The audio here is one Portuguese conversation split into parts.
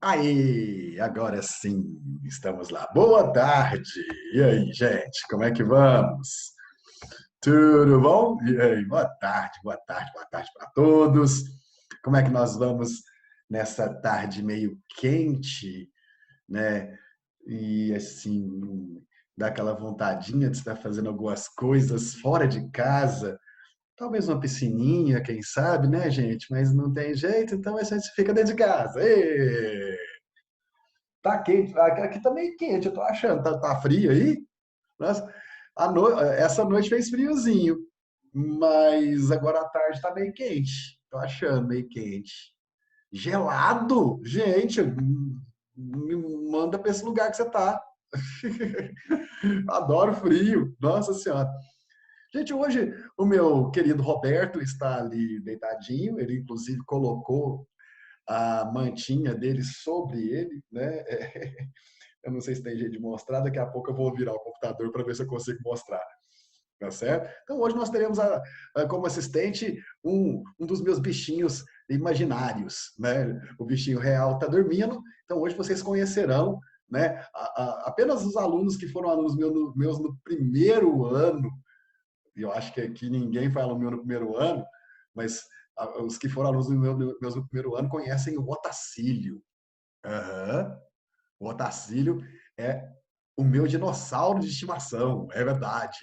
Aí, agora sim, estamos lá. Boa tarde! E aí, gente, como é que vamos? Tudo bom? E aí, boa tarde, boa tarde, boa tarde para todos. Como é que nós vamos nessa tarde meio quente, né? E assim, dá aquela vontadinha de estar fazendo algumas coisas fora de casa. Talvez uma piscininha, quem sabe, né, gente? Mas não tem jeito, então a gente fica dentro de casa. Ê! Tá quente, aqui tá meio quente, eu tô achando. Tá frio aí? Nossa, essa noite fez friozinho, mas agora à tarde tá meio quente. Tô achando meio quente. Gelado? Gente, me manda para esse lugar que você tá. Adoro frio. Nossa Senhora. Gente, hoje o meu querido Roberto está ali deitadinho. Ele, inclusive, colocou a mantinha dele sobre ele, né? Eu não sei se tem jeito de mostrar, daqui a pouco eu vou virar o computador para ver se eu consigo mostrar. Tá certo? Então, hoje nós teremos como assistente um dos meus bichinhos imaginários. Né? O bichinho real está dormindo, então hoje vocês conhecerão, né? Apenas os alunos que foram alunos meus no primeiro ano, e eu acho que aqui ninguém foi aluno meu no primeiro ano, mas os que foram alunos meus no primeiro ano conhecem o Otacílio. Uhum. O Otacílio é o meu dinossauro de estimação, é verdade.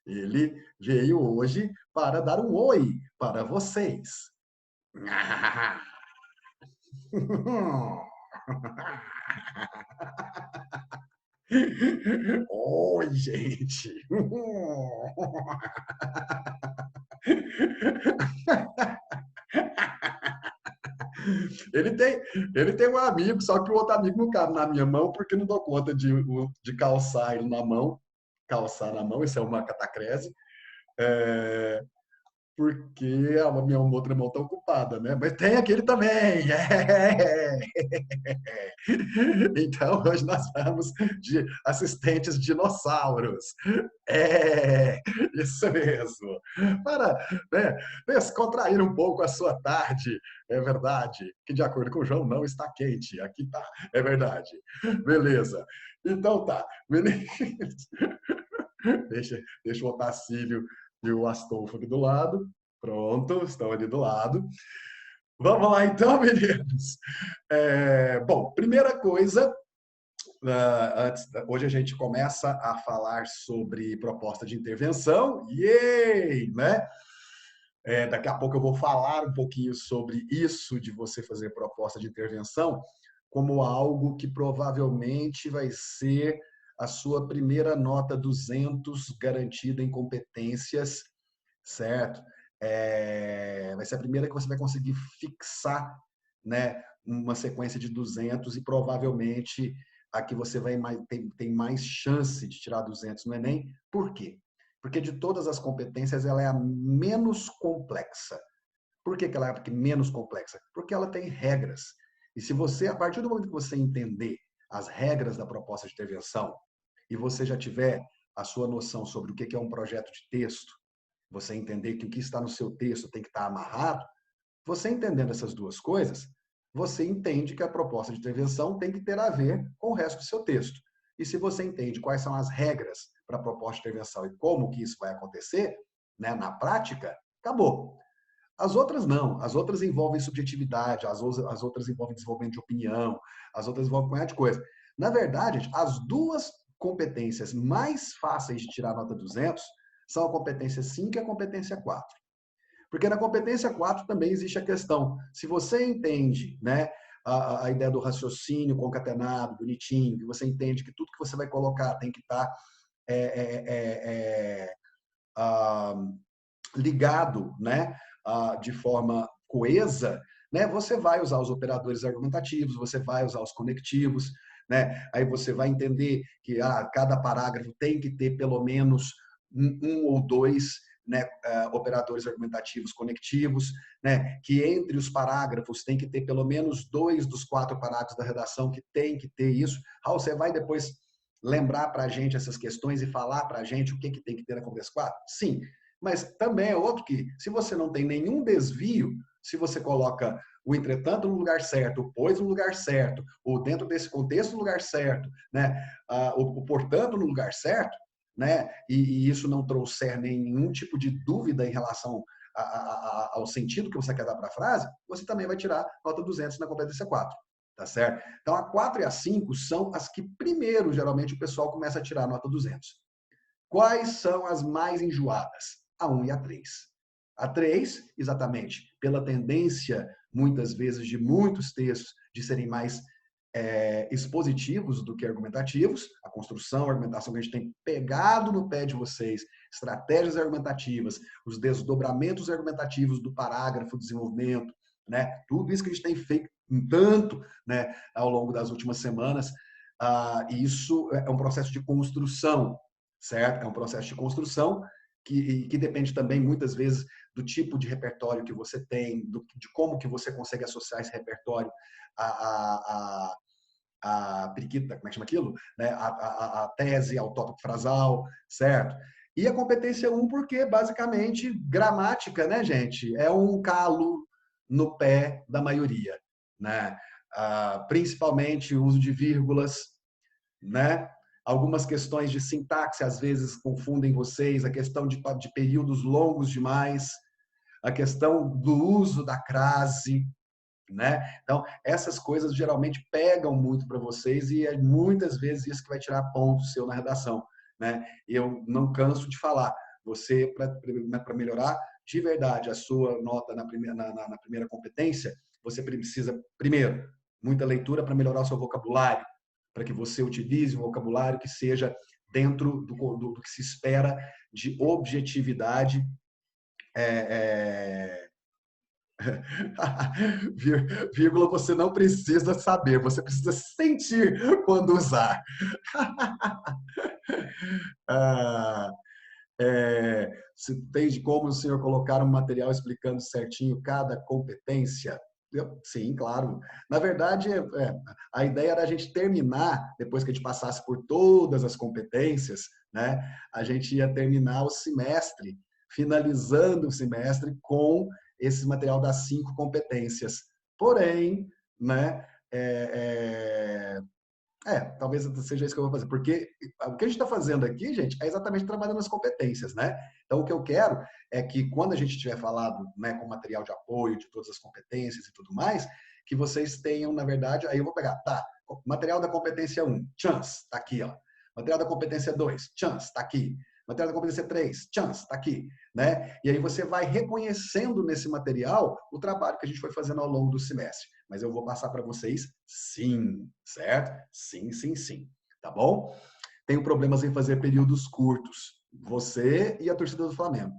Ele veio hoje para dar um oi para vocês. Oi, gente. Ele tem, ele tem um amigo, só que o outro amigo não cabe na minha mão porque não dou conta de calçar ele na mão. Calçar na mão, isso é uma catacrese. É, porque a minha outra mão está ocupada, né? Mas tem aquele também. É. Então, hoje nós vamos de assistentes dinossauros. É, isso mesmo. Para, né, descontrair um pouco a sua tarde. É verdade. Que, de acordo com o João, não está quente. Aqui tá. É verdade. Beleza. Então tá. Beleza. Deixa o Otacílio e o Astolfo aqui do lado. Pronto, estão ali do lado. Vamos lá então, meninos. Bom, primeira coisa, hoje a gente começa a falar sobre proposta de intervenção. Yay! Né? Daqui a pouco eu vou falar um pouquinho sobre isso de você fazer proposta de intervenção como algo que provavelmente vai ser a sua primeira nota 200 garantida em competências, certo? Vai ser a primeira que você vai conseguir fixar, né, uma sequência de 200 e provavelmente a que você tem mais chance de tirar 200 no Enem. Por quê? Porque de todas as competências ela é a menos complexa. Por que ela é menos complexa? Porque ela tem regras. E se você, a partir do momento que você entender as regras da proposta de intervenção e você já tiver a sua noção sobre o que é um projeto de texto, você entender que o que está no seu texto tem que estar amarrado, você entendendo essas duas coisas, você entende que a proposta de intervenção tem que ter a ver com o resto do seu texto. E se você entende quais são as regras para a proposta de intervenção e como que isso vai acontecer, né, na prática, acabou. As outras não. As outras envolvem subjetividade, as outras envolvem desenvolvimento de opinião, as outras envolvem um monte de coisa. Na verdade, as duas competências mais fáceis de tirar nota 200 são a competência 5 e a competência 4. Porque na competência 4 também existe a questão, se você entende, né, a ideia do raciocínio concatenado, bonitinho, que você entende que tudo que você vai colocar tem que estar é, é, é, ligado, né, de forma coesa, né, você vai usar os operadores argumentativos, você vai usar os conectivos, né, aí você vai entender que cada parágrafo tem que ter pelo menos um ou dois, né, operadores argumentativos conectivos, né, que entre os parágrafos tem que ter pelo menos 2 dos 4 parágrafos da redação que tem que ter isso. Raul, você vai depois lembrar para a gente essas questões e falar para a gente o que tem que ter na Conversa 4? Sim, mas também é outro que, se você não tem nenhum desvio, se você coloca o entretanto no lugar certo, o pois no lugar certo, ou dentro desse contexto no lugar certo, né? O portanto no lugar certo, né? E isso não trouxer nenhum tipo de dúvida em relação ao sentido que você quer dar para a frase, você também vai tirar nota 200 na competência 4. Tá certo? Então, a 4 e a 5 são as que primeiro, geralmente, o pessoal começa a tirar nota 200. Quais são as mais enjoadas? A 1 e a 3. A 3, exatamente, pela tendência, muitas vezes, de muitos textos de serem mais expositivos do que argumentativos, a construção, a argumentação que a gente tem pegado no pé de vocês, estratégias argumentativas, os desdobramentos argumentativos do parágrafo, desenvolvimento, né? Tudo isso que a gente tem feito tanto, né, ao longo das últimas semanas, isso é um processo de construção, certo? É um processo de construção que depende também, muitas vezes, do tipo de repertório que você tem, de como que você consegue associar esse repertório a periquita, como é que chama aquilo? Né? A tese, ao tópico frasal, certo? E a competência 1, porque, basicamente, gramática, né, gente? É um calo no pé da maioria, né? Principalmente o uso de vírgulas, né? Algumas questões de sintaxe, às vezes, confundem vocês, a questão de períodos longos demais, a questão do uso da crase, né? Então, essas coisas geralmente pegam muito para vocês e é muitas vezes isso que vai tirar ponto seu na redação, né? Eu não canso de falar, você, para melhorar de verdade a sua nota na primeira competência, você precisa, primeiro, muita leitura para melhorar o seu vocabulário, para que você utilize um vocabulário que seja dentro do que se espera de objetividade, é, vírgula, você não precisa saber, você precisa sentir quando usar. ah, se tem de como o senhor colocar um material explicando certinho cada competência? Sim, claro. Na verdade, a ideia era a gente terminar, depois que a gente passasse por todas as competências, né? A gente ia terminar o semestre, finalizando o semestre com esse material das 5 competências. Porém, né? Talvez seja isso que eu vou fazer, porque o que a gente está fazendo aqui, gente, é exatamente trabalhando as competências, né? Então, o que eu quero é que quando a gente tiver falado, né, com material de apoio de todas as competências e tudo mais, que vocês tenham, na verdade, aí eu vou pegar, tá, material da competência 1, chance, tá aqui, ó. Material da competência 2, chance, tá aqui. Material da competência 3, chance, tá aqui, né? E aí você vai reconhecendo nesse material o trabalho que a gente foi fazendo ao longo do semestre. Mas eu vou passar para vocês sim, certo? Sim, sim, sim. Tá bom? Tenho problemas em fazer períodos curtos. Você e a torcida do Flamengo.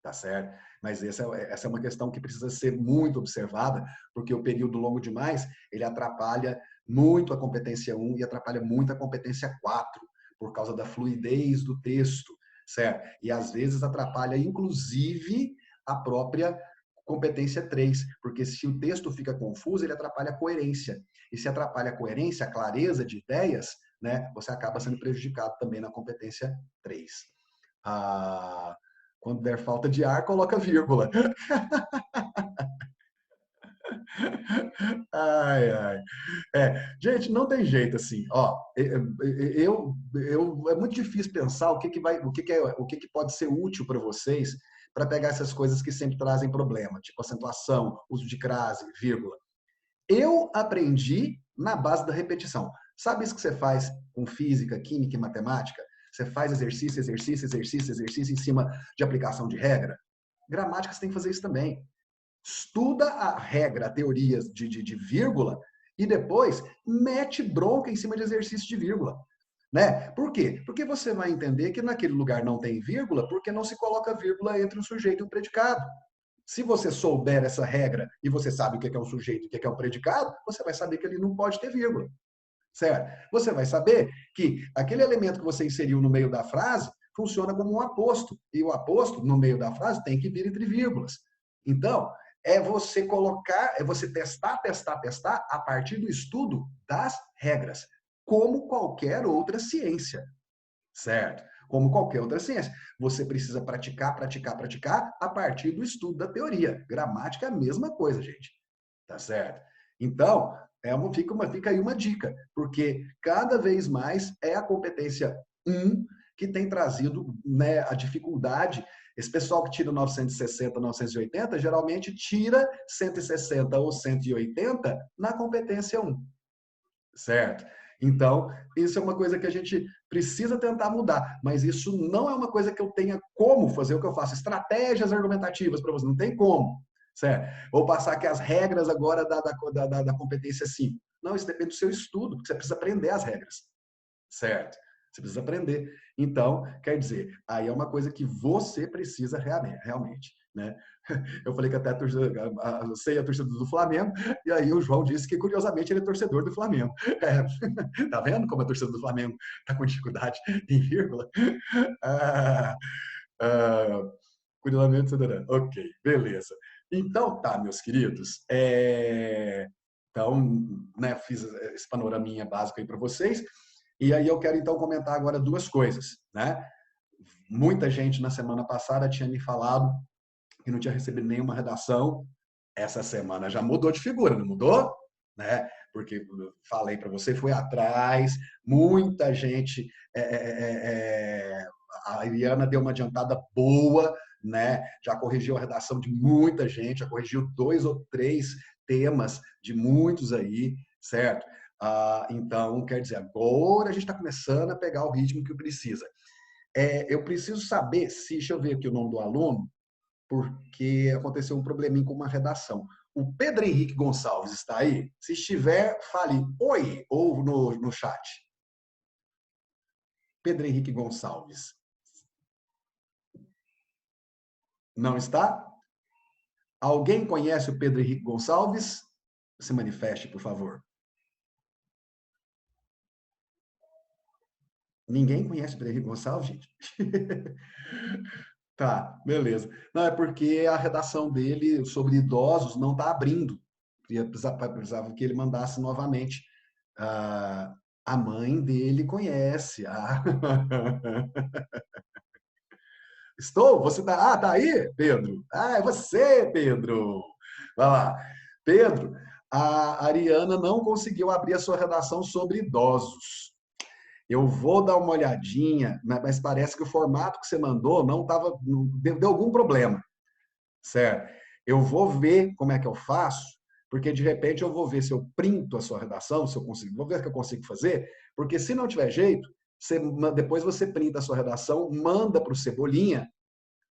Tá certo? Mas essa é uma questão que precisa ser muito observada, porque o período longo demais, ele atrapalha muito a competência 1 e atrapalha muito a competência 4, por causa da fluidez do texto, certo? E às vezes atrapalha, inclusive, a própria competência 3, porque se o texto fica confuso, ele atrapalha a coerência. E se atrapalha a coerência, a clareza de ideias, né, você acaba sendo prejudicado também na competência 3. Quando der falta de ar, coloca vírgula. Ai, ai. Gente, não tem jeito assim. Ó, é muito difícil pensar o que pode ser útil para vocês para pegar essas coisas que sempre trazem problema, tipo acentuação, uso de crase, vírgula. Eu aprendi na base da repetição. Sabe isso que você faz com física, química e matemática? Você faz exercício, exercício, exercício, exercício em cima de aplicação de regra. Gramática você tem que fazer isso também. Estuda a regra, a teoria de vírgula e depois mete bronca em cima de exercício de vírgula. Né? Por quê? Porque você vai entender que naquele lugar não tem vírgula porque não se coloca vírgula entre um sujeito e um predicado. Se você souber essa regra e você sabe o que é um sujeito e o que é um predicado, você vai saber que ele não pode ter vírgula. Certo? Você vai saber que aquele elemento que você inseriu no meio da frase funciona como um aposto. E o aposto, no meio da frase, tem que vir entre vírgulas. Então, é você colocar, é você testar, testar, testar a partir do estudo das regras, como qualquer outra ciência, certo? Como qualquer outra ciência. Você precisa praticar, praticar, praticar a partir do estudo da teoria. Gramática é a mesma coisa, gente. tá certo? Então, fica aí uma dica, porque cada vez mais é a competência 1 que tem trazido, né, a dificuldade. Esse pessoal que tira 960, 980, geralmente tira 160 ou 180 na competência 1, certo? Então, isso é uma coisa que a gente precisa tentar mudar, mas isso não é uma coisa que eu tenha como fazer o que eu faço. Estratégias argumentativas para você, não tem como, certo? Vou passar aqui as regras agora da competência 5. Não, isso depende do seu estudo, porque você precisa aprender as regras, certo? Você precisa aprender. Então, quer dizer, aí é uma coisa que você precisa realmente, né? Eu falei que até eu sei a torcida do Flamengo, e aí o João disse que, curiosamente, ele é torcedor do Flamengo. É, tá vendo como a torcida do Flamengo tá com dificuldade em vírgula? Ah, ah, curiosamente, cidadã. Ok, beleza. Então, tá, meus queridos. Então, né, fiz esse panoraminha básico aí para vocês. E aí eu quero, então, comentar agora duas coisas, né? Muita gente na semana passada tinha me falado que não tinha recebido nenhuma redação. Essa semana já mudou de figura, não mudou? Né? Porque eu falei para você, foi atrás, muita gente. A Ariana deu uma adiantada boa, né? Já corrigiu a redação de muita gente, já corrigiu 2 ou 3 temas de muitos aí, certo? Então, quer dizer, agora a gente está começando a pegar o ritmo que precisa. Eu preciso saber se, deixa eu ver aqui o nome do aluno, porque aconteceu um probleminha com uma redação. O Pedro Henrique Gonçalves está aí? Se estiver, fale oi ou no chat. Pedro Henrique Gonçalves. Não está? Alguém conhece o Pedro Henrique Gonçalves? Se manifeste, por favor. Ninguém conhece o Pedro Henrique Gonçalves, gente? Tá, beleza. Não, é porque a redação dele sobre idosos não está abrindo. Precisava que ele mandasse novamente. A mãe dele conhece. Estou? Você tá? Tá aí, Pedro? É você, Pedro. Vai lá. Pedro, a Ariana não conseguiu abrir a sua redação sobre idosos. Eu vou dar uma olhadinha, mas parece que o formato que você mandou não estava. Deu algum problema, certo? Eu vou ver como é que eu faço, porque de repente eu vou ver se eu printo a sua redação, se eu consigo, vou ver o que eu consigo fazer, porque se não tiver jeito, depois você printa a sua redação, manda para o Cebolinha,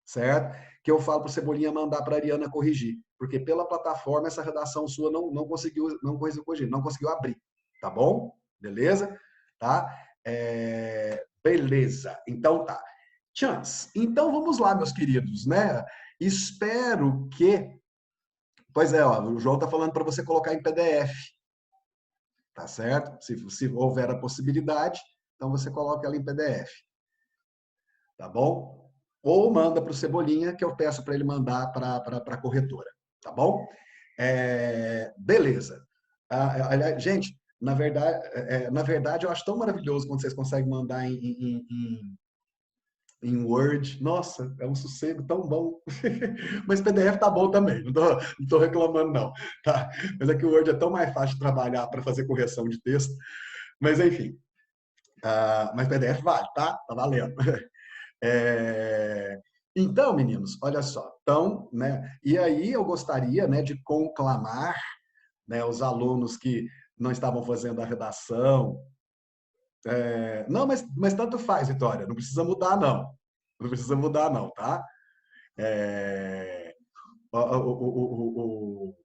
certo? Que eu falo para o Cebolinha mandar para a Ariana corrigir, porque pela plataforma essa redação sua não conseguiu corrigir, não conseguiu abrir, tá bom? Beleza? Tá? Beleza. Então tá. Chance. Então vamos lá, meus queridos, né? Espero que. Pois é, ó, o João tá falando para você colocar em PDF, tá certo? Se houver a possibilidade, então você coloca ela em PDF, tá bom? Ou manda para o Cebolinha, que eu peço para ele mandar para a corretora, tá bom? Beleza. Gente, na verdade, eu acho tão maravilhoso quando vocês conseguem mandar em Word. Nossa, é um sossego tão bom. Mas PDF tá bom também, não tô reclamando não. Tá? Mas é que o Word é tão mais fácil de trabalhar para fazer correção de texto. Mas enfim, mas PDF vale, tá? Tá valendo. Então, meninos, olha só. Então, né? E aí eu gostaria, né, de conclamar, né, os alunos que não estavam fazendo a redação. Não, mas tanto faz, Vitória. Não precisa mudar, não. Não precisa mudar, não, tá? É, o, o,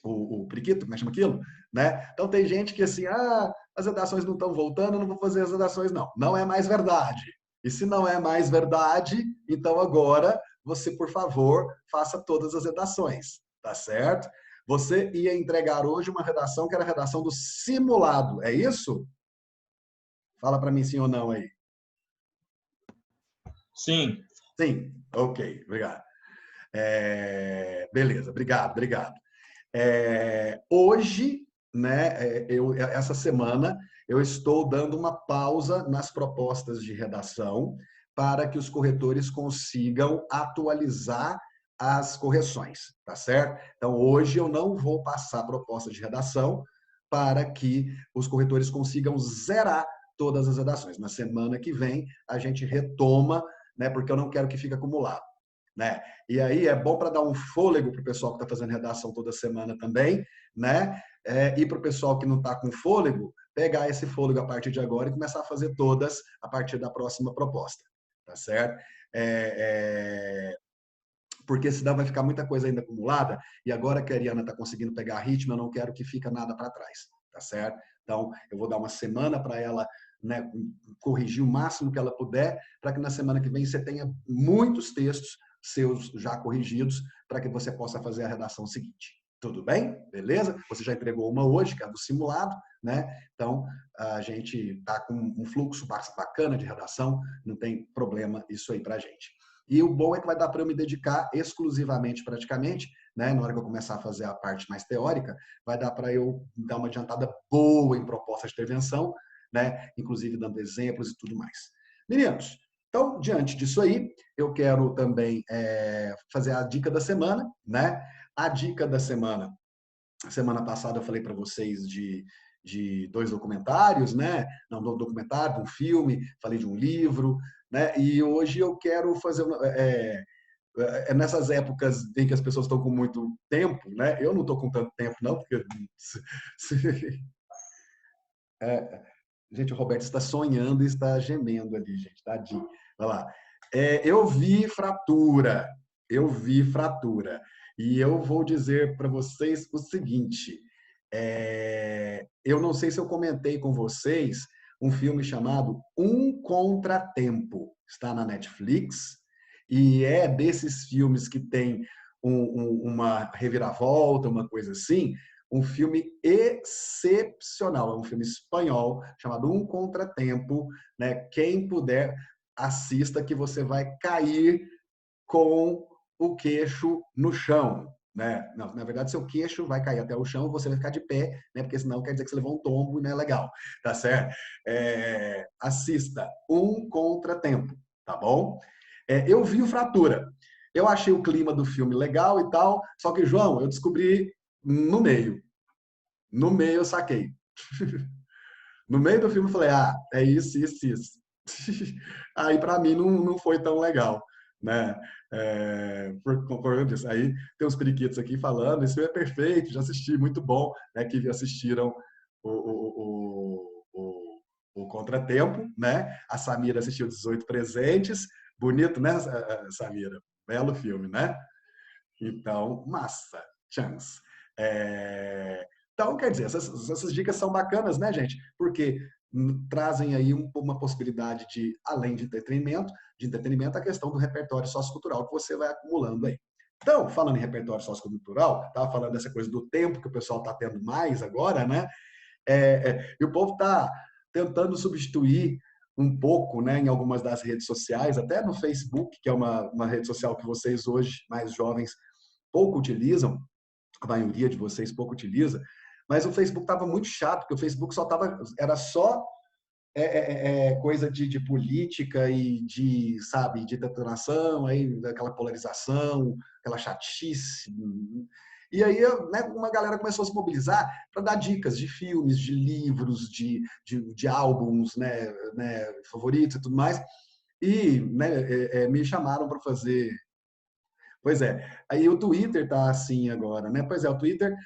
o, o periquito, como é que chama aquilo? Né? Então tem gente que assim, as redações não estão voltando, eu não vou fazer as redações, não. Não é mais verdade. E se não é mais verdade, então agora você, por favor, faça todas as redações, tá certo? Você ia entregar hoje uma redação que era a redação do simulado, é isso? Fala para mim sim ou não aí. Sim. Sim, ok, obrigado. Beleza, obrigado. Hoje, né, essa semana, eu estou dando uma pausa nas propostas de redação para que os corretores consigam atualizar as correções, tá certo? Então, hoje eu não vou passar proposta de redação para que os corretores consigam zerar todas as redações. Na semana que vem, a gente retoma, né, porque eu não quero que fique acumulado. Né? E aí é bom para dar um fôlego para o pessoal que está fazendo redação toda semana também, né? E para o pessoal que não está com fôlego, pegar esse fôlego a partir de agora e começar a fazer todas a partir da próxima proposta, tá certo? Porque senão vai ficar muita coisa ainda acumulada, e agora que a Ariana está conseguindo pegar ritmo, eu não quero que fique nada para trás, tá certo? Então, eu vou dar uma semana para ela, né, corrigir o máximo que ela puder, para que na semana que vem você tenha muitos textos seus já corrigidos, para que você possa fazer a redação seguinte. Tudo bem? Beleza? Você já entregou uma hoje, que é a do simulado, né? Então, a gente está com um fluxo bacana de redação, não tem problema isso aí para a gente. E o bom é que vai dar para eu me dedicar exclusivamente, praticamente, né? Na hora que eu começar a fazer a parte mais teórica, vai dar para eu dar uma adiantada boa em propostas de intervenção, né? Inclusive dando exemplos e tudo mais. Meninos, então, diante disso aí, eu quero também fazer a dica da semana, né? A dica da semana, semana passada eu falei para vocês de 2 documentários, né? Não, do documentário, de um filme, falei de um livro, né? E hoje eu quero fazer nessas épocas em que as pessoas estão com muito tempo, né? Eu não estou com tanto tempo, não, porque gente, o Roberto está sonhando e está gemendo ali, gente, tadinho. Vai lá. Eu vi fratura, eu vi fratura. E eu vou dizer para vocês o seguinte: eu não sei se eu comentei com vocês um filme chamado Um Contratempo. Está na Netflix e é desses filmes que tem uma reviravolta, uma coisa assim, um filme excepcional. É um filme espanhol chamado Um Contratempo, né? Quem puder, assista que você vai cair com o queixo no chão. Né? Não, na verdade, seu queixo vai cair até o chão, você vai ficar de pé, né? Porque senão quer dizer que você levou um tombo e não é legal, tá certo? Assista Um Contratempo, tá bom? Eu vi o Fratura. Eu achei o clima do filme legal e tal, só que, João, eu descobri no meio. No meio eu saquei. No meio do filme eu falei, é isso, isso, isso. Aí para mim não foi tão legal, né? Por eu disse. Aí tem uns periquitos aqui falando, esse filme é perfeito, já assisti, muito bom, né? Que assistiram o, o Contratempo, né? A Samira assistiu 18 Presentes, bonito, né, Samira? Belo filme, né? Então, massa, chance. Então, quer dizer, essas dicas são bacanas, né, gente? Porque trazem aí uma possibilidade de, além de entretenimento, a questão do repertório sociocultural que você vai acumulando aí. Então, falando em repertório sociocultural, estava falando dessa coisa do tempo que o pessoal está tendo mais agora, né? E o povo está tentando substituir um pouco, né, em algumas das redes sociais, até no Facebook, que é uma rede social que vocês hoje, mais jovens, pouco utilizam, a maioria de vocês pouco utiliza, mas o Facebook estava muito chato, porque o Facebook era só coisa de política e de, sabe, de detonação, aí aquela polarização, aquela chatice. E aí, né, uma galera começou a se mobilizar para dar dicas de filmes, de livros, de álbuns, né, favoritos e tudo mais. E né, me chamaram para fazer. Pois é. Aí o Twitter tá assim agora, né? Pois é, o Twitter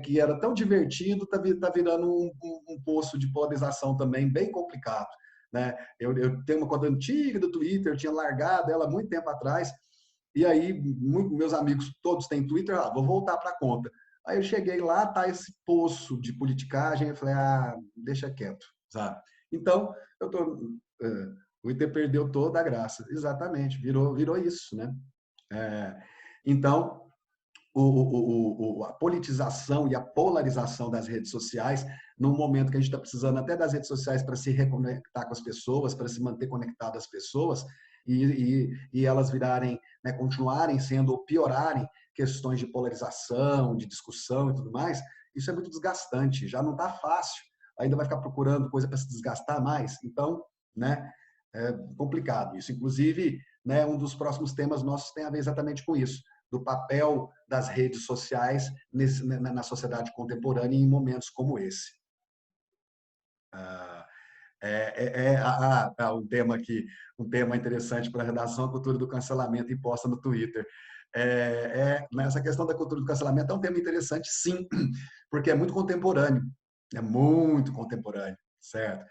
que era tão divertido, tá virando um poço de polarização também bem complicado, né? Eu tenho uma conta antiga do Twitter, eu tinha largado ela há muito tempo atrás, e aí meus amigos todos têm Twitter, vou voltar para a conta. Aí eu cheguei lá, tá esse poço de politicagem, eu falei, deixa quieto, sabe? Então, eu tô, o Twitter perdeu toda a graça. Exatamente, virou isso, né? É, então, a politização e a polarização das redes sociais, num momento que a gente está precisando até das redes sociais para se reconectar com as pessoas, para se manter conectado às pessoas, e elas virarem, né, continuarem sendo ou piorarem questões de polarização, de discussão e tudo mais, isso é muito desgastante, já não está fácil, ainda vai ficar procurando coisa para se desgastar mais, então, né, é complicado isso. Inclusive, né, um dos próximos temas nossos tem a ver exatamente com isso, do papel das redes sociais na sociedade contemporânea em momentos como esse. Um tema aqui, um tema interessante para a redação, a cultura do cancelamento imposta no Twitter. Essa questão da cultura do cancelamento é um tema interessante, sim, porque é muito contemporâneo, certo?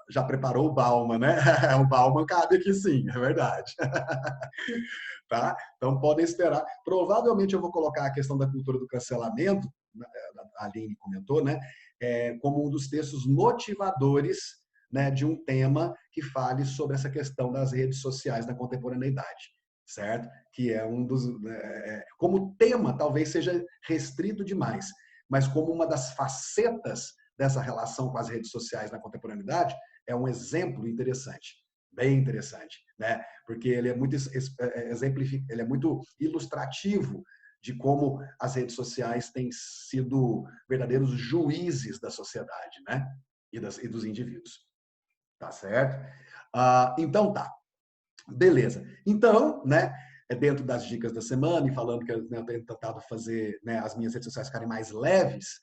Já preparou o Bauman, né? O Bauman cabe aqui sim, é verdade. Tá? Então podem esperar. Provavelmente eu vou colocar a questão da cultura do cancelamento, a Aline comentou, né? Como um dos textos motivadores, né, de um tema que fale sobre essa questão das redes sociais na contemporaneidade, certo? Que é um dos... como tema, talvez seja restrito demais, mas como uma das facetas dessa relação com as redes sociais na contemporaneidade, é um exemplo interessante, bem interessante, né? Porque ele é muito ele é muito ilustrativo de como as redes sociais têm sido verdadeiros juízes da sociedade, né? E dos indivíduos. Tá certo? Então tá. Beleza. Então, né? Dentro das dicas da semana e falando que eu tenho tentado fazer, né, as minhas redes sociais ficarem mais leves,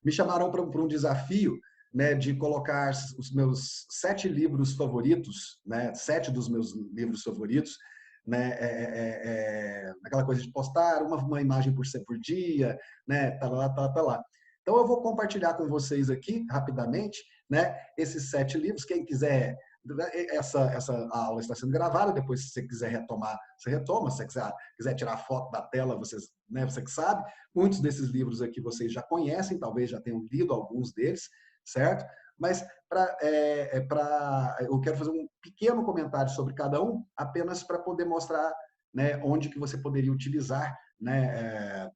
me chamaram para um desafio, né, de colocar os meus 7 livros favoritos, né, 7 dos meus livros favoritos, né, aquela coisa de postar uma imagem por dia, né, tá lá. Então eu vou compartilhar com vocês aqui rapidamente, né, esses 7 livros. Quem quiser, essa aula está sendo gravada, depois se você quiser retomar, você retoma, se você quiser tirar foto da tela, né, você que sabe. Muitos desses livros aqui vocês já conhecem, talvez já tenham lido alguns deles, certo? Mas eu quero fazer um pequeno comentário sobre cada um, apenas para poder mostrar, né, onde que você poderia utilizar, né,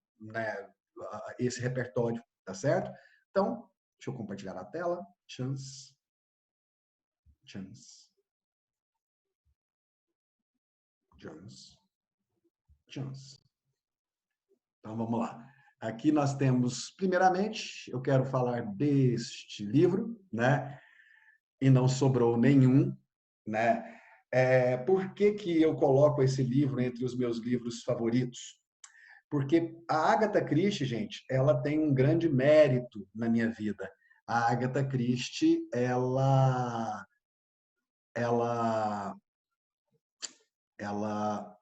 esse repertório, tá certo? Então, deixa eu compartilhar a tela. Chance. Então, vamos lá. Aqui nós temos, primeiramente, eu quero falar deste livro, né? E não sobrou nenhum, né? Por que que eu coloco esse livro entre os meus livros favoritos? Porque a Agatha Christie, gente, ela tem um grande mérito na minha vida. A Agatha Christie, ela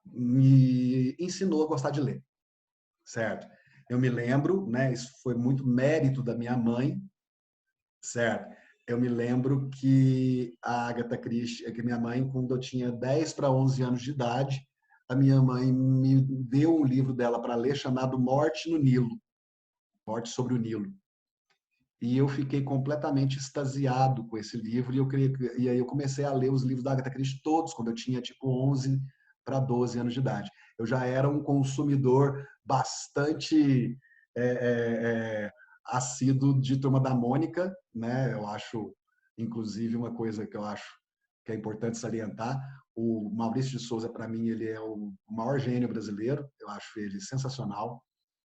me ensinou a gostar de ler, certo? Eu me lembro, né, isso foi muito mérito da minha mãe, certo? Eu me lembro que a Agatha Christie, que minha mãe, quando eu tinha 10 para 11 anos de idade, a minha mãe me deu um livro dela para ler chamado Morte no Nilo, Morte sobre o Nilo. E eu fiquei completamente extasiado com esse livro e aí eu comecei a ler os livros da Agatha Christie todos quando eu tinha tipo 11 para 12 anos de idade. Eu já era um consumidor bastante assíduo de Turma da Mônica, né? Eu acho, inclusive, uma coisa que eu acho que é importante salientar, o Maurício de Souza, para mim, ele é o maior gênio brasileiro, eu acho ele sensacional,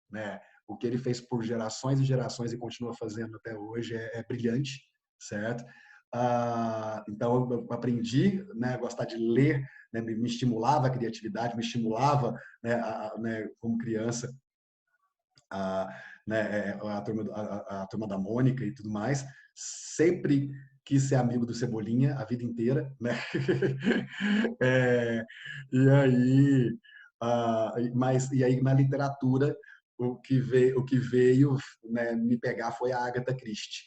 né? O que ele fez por gerações e gerações e continua fazendo até hoje é brilhante, certo? Então, eu aprendi, né, a gostar de ler, né, me estimulava a criatividade, me estimulava, né, como criança, a, a turma da Mônica e tudo mais. Sempre quis ser amigo do Cebolinha a vida inteira, né? E aí, e aí na literatura o que veio, né, me pegar foi a Agatha Christie.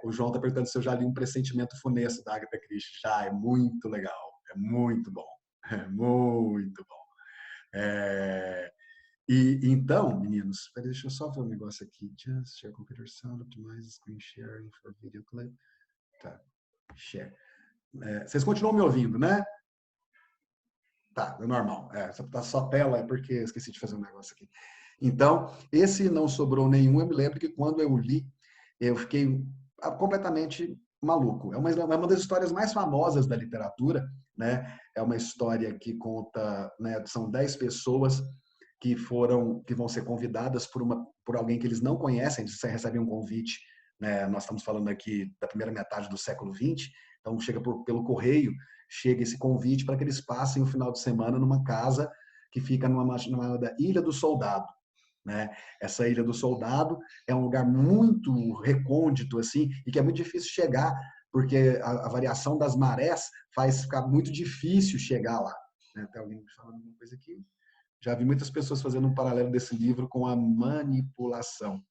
O João está perguntando se eu já li Um Pressentimento Funesto da Agatha Christie. Já, é muito legal, é muito bom, é muito bom. E então, meninos, deixa eu só ver um negócio aqui. Just share computer sound, optimize screen sharing for video clip. Tá, share. Vocês continuam me ouvindo, né? Tá, é normal. Se tá só tela é porque eu esqueci de fazer um negócio aqui. Então, esse Não Sobrou Nenhum, eu me lembro que quando eu li, eu fiquei completamente maluco. É uma das histórias mais famosas da literatura, né? É uma história que conta, né, são 10 pessoas que vão ser convidadas por alguém que eles não conhecem, eles recebem um convite, né? Nós estamos falando aqui da primeira metade do século XX, então chega pelo correio, chega esse convite para que eles passem o final de semana numa casa que fica numa chamada Ilha do Soldado, né? Essa Ilha do Soldado é um lugar muito recôndito, assim, e que é muito difícil chegar, porque a variação das marés faz ficar muito difícil chegar lá. Né? Tem alguém falando alguma coisa aqui? Já vi muitas pessoas fazendo um paralelo desse livro com a manipulação.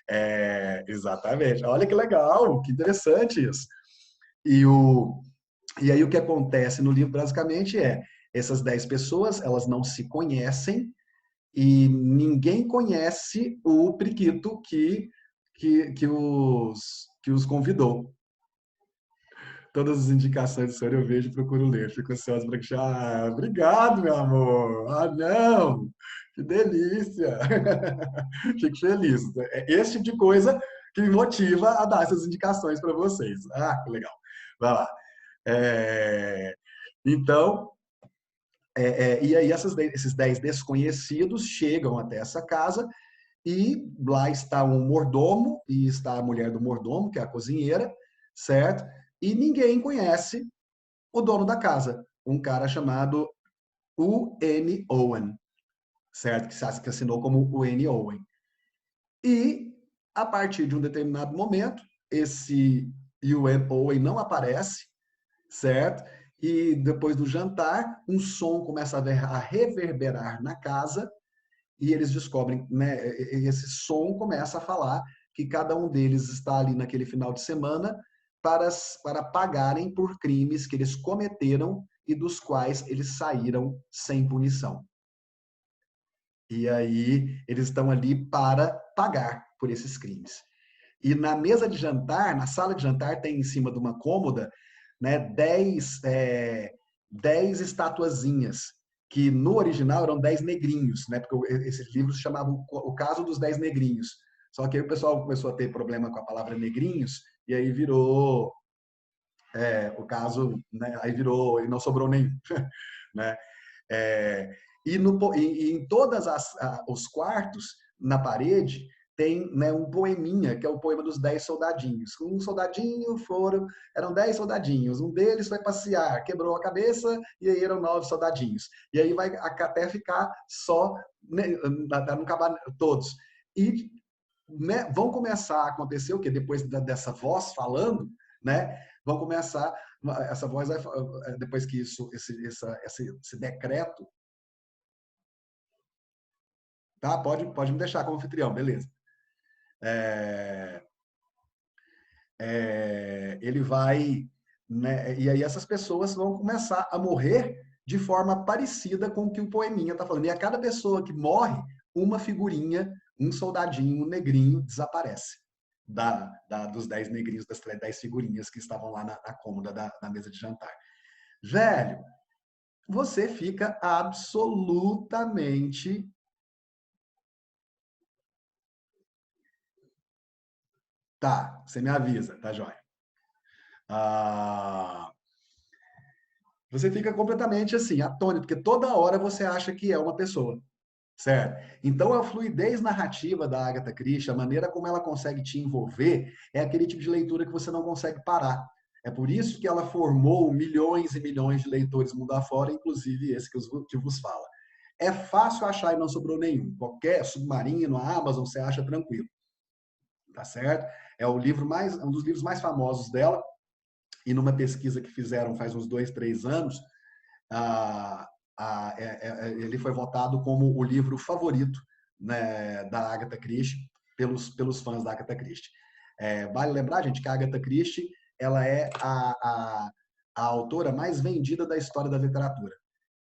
É, exatamente. Olha que legal, que interessante isso. E, e aí o que acontece no livro, basicamente, essas 10 pessoas, elas não se conhecem e ninguém conhece o Priquito que os convidou. Todas as indicações do senhor eu vejo e procuro ler. Fico ansioso para que... Ah, obrigado, meu amor. Ah, não! Que delícia! Fico feliz. É esse tipo de coisa que me motiva a dar essas indicações para vocês. Ah, que legal. Vai lá. É, Então, e aí esses 10 desconhecidos chegam até essa casa e lá está um mordomo e está a mulher do mordomo, que é a cozinheira, certo? E ninguém conhece o dono da casa, um cara chamado U.N. Owen, certo? Que assinou como U.N. Owen. E, a partir de um determinado momento, esse U.N. Owen não aparece, certo? E depois do jantar, um som começa a reverberar na casa e eles descobrem, né? Esse som começa a falar que cada um deles está ali naquele final de semana para pagarem por crimes que eles cometeram e dos quais eles saíram sem punição. E aí eles estão ali para pagar por esses crimes. E na mesa de jantar, na sala de jantar, tem em cima de uma cômoda, né, 10 estatuazinhas, que no original eram 10 negrinhos, né, porque esses livros chamavam o caso dos 10 negrinhos. Só que aí o pessoal começou a ter problema com a palavra negrinhos, e aí virou o caso, né, aí virou, e não sobrou nenhum. Né? É, e em todos os quartos, na parede, tem, né, um poeminha, que é o poema dos 10 soldadinhos. Um soldadinho eram 10 soldadinhos, um deles foi passear, quebrou a cabeça, e aí eram 9 soldadinhos. E aí vai até ficar só, né, não acabar todos. E, né, vão começar a acontecer o quê? Depois dessa voz falando, né, vão começar, essa voz vai, depois que esse decreto, tá? Pode me deixar como anfitrião, beleza. É, ele vai, né, e aí essas pessoas vão começar a morrer de forma parecida com o que o poeminha está falando. E a cada pessoa que morre, uma figurinha, um soldadinho, um negrinho desaparece dos 10 negrinhos, das 10 figurinhas que estavam lá na cômoda da mesa de jantar. Velho, você fica absolutamente... Tá, você me avisa, tá, joia? Ah, você fica completamente assim, atônito, porque toda hora você acha que é uma pessoa, certo? Então, a fluidez narrativa da Agatha Christie, a maneira como ela consegue te envolver, é aquele tipo de leitura que você não consegue parar. É por isso que ela formou milhões e milhões de leitores mundo afora, inclusive esse que vos fala. É fácil achar e não sobrou nenhum. Qualquer Submarino, a Amazon, você acha tranquilo, tá certo? É um dos livros mais famosos dela, e numa pesquisa que fizeram faz uns 2, 3 anos, ele foi votado como o livro favorito, né, da Agatha Christie pelos fãs da Agatha Christie. Vale lembrar, gente, que a Agatha Christie ela é a autora mais vendida da história da literatura.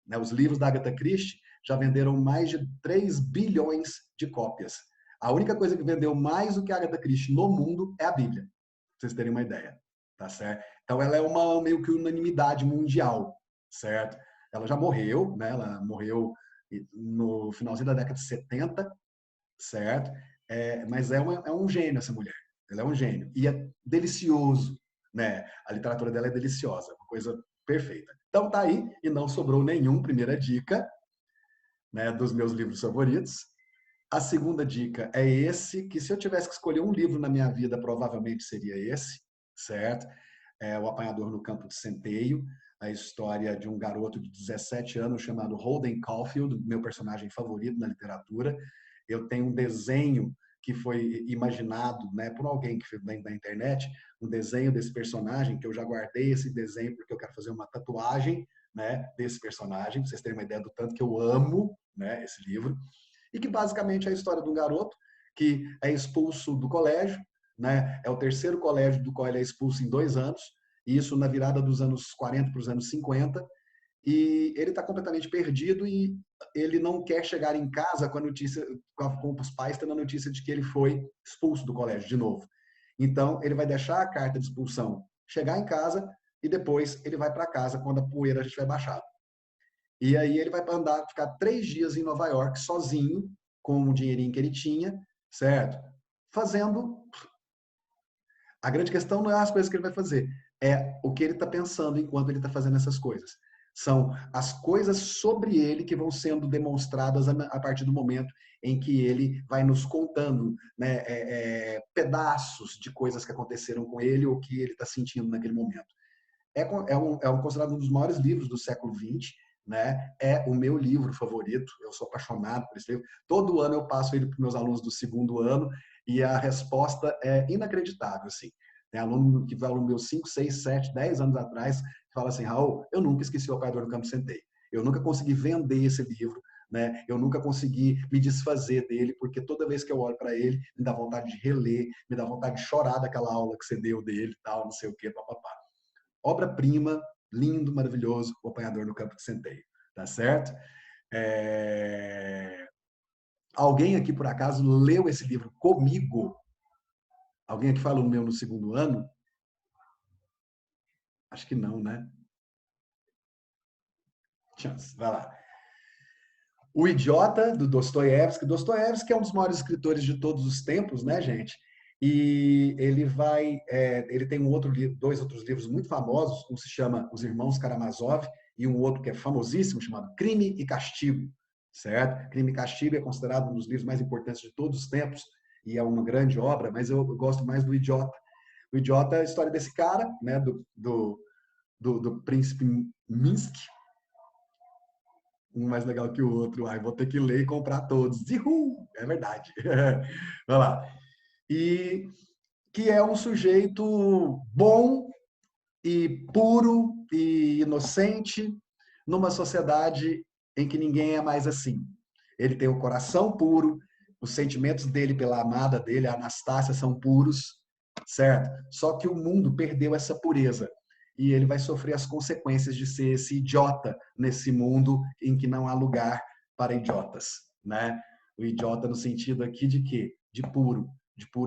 Né? Os livros da Agatha Christie já venderam mais de 3 bilhões de cópias. A única coisa que vendeu mais do que a Agatha Christie no mundo é a Bíblia, pra vocês terem uma ideia. Tá certo? Então ela é uma meio que unanimidade mundial, certo? Ela já morreu, né? Ela morreu no finalzinho da década de 70, certo? Mas é um gênio essa mulher. Ela é um gênio. E é delicioso, né? A literatura dela é deliciosa, uma coisa perfeita. Então tá aí, e não sobrou nenhum, primeira dica, né, dos meus livros favoritos. A segunda dica é esse, que se eu tivesse que escolher um livro na minha vida, provavelmente seria esse, certo? O Apanhador no Campo de Centeio, a história de um garoto de 17 anos chamado Holden Caulfield, meu personagem favorito na literatura. Eu tenho um desenho que foi imaginado, né, por alguém que fez na internet, um desenho desse personagem, que eu já guardei esse desenho porque eu quero fazer uma tatuagem, né, desse personagem, para vocês terem uma ideia do tanto que eu amo, né, esse livro. E que basicamente é a história de um garoto que é expulso do colégio, né? É o terceiro colégio do qual ele é expulso em 2 anos, e isso na virada dos anos 40 para os anos 50, e ele está completamente perdido e ele não quer chegar em casa com a notícia, com os pais tendo a notícia de que ele foi expulso do colégio de novo. Então, ele vai deixar a carta de expulsão chegar em casa e depois ele vai para casa quando a poeira já estiver baixada. E aí ele vai andar, ficar 3 dias em Nova York sozinho, com o dinheirinho que ele tinha, certo? Fazendo. A grande questão não é as coisas que ele vai fazer, é o que ele está pensando enquanto ele está fazendo essas coisas. São as coisas sobre ele que vão sendo demonstradas a partir do momento em que ele vai nos contando, né, pedaços de coisas que aconteceram com ele ou que ele está sentindo naquele momento. Considerado um dos maiores livros do século XX, né? É o meu livro favorito, eu sou apaixonado por esse livro. Todo ano eu passo ele para os meus alunos do segundo ano e a resposta é inacreditável, assim. Tem aluno que vai aluno meu 5, 6, 7, 10 anos atrás, que fala assim, Raul, eu nunca esqueci o Apanhador no Campo de Centeio. Eu nunca consegui vender esse livro, né? Eu nunca consegui me desfazer dele, porque toda vez que eu olho para ele, me dá vontade de reler, me dá vontade de chorar daquela aula que você deu dele, tal, não sei o quê, papapá. Obra-prima, lindo, maravilhoso, O Apanhador no Campo de Centeio. Tá certo? Alguém aqui, por acaso, leu esse livro comigo? Alguém aqui falou meu no segundo ano? Acho que não, né? Chance, vai lá. O Idiota, do Dostoiévski. Dostoiévski é um dos maiores escritores de todos os tempos, né, gente? E ele tem dois outros livros muito famosos, um se chama Os Irmãos Karamazov e um outro que é famosíssimo, chamado Crime e Castigo, certo? Crime e Castigo é considerado um dos livros mais importantes de todos os tempos e é uma grande obra, mas eu gosto mais do Idiota. O Idiota é a história desse cara, né, do príncipe Minsk, um mais legal que o outro. Ai, vou ter que ler e comprar todos. Uhul! É verdade. Vai lá. E que é um sujeito bom e puro e inocente numa sociedade em que ninguém é mais assim. Ele tem o coração puro, os sentimentos dele pela amada dele, a Anastácia, são puros, certo? Só que o mundo perdeu essa pureza e ele vai sofrer as consequências de ser esse idiota nesse mundo em que não há lugar para idiotas, né? O idiota no sentido aqui de quê? De puro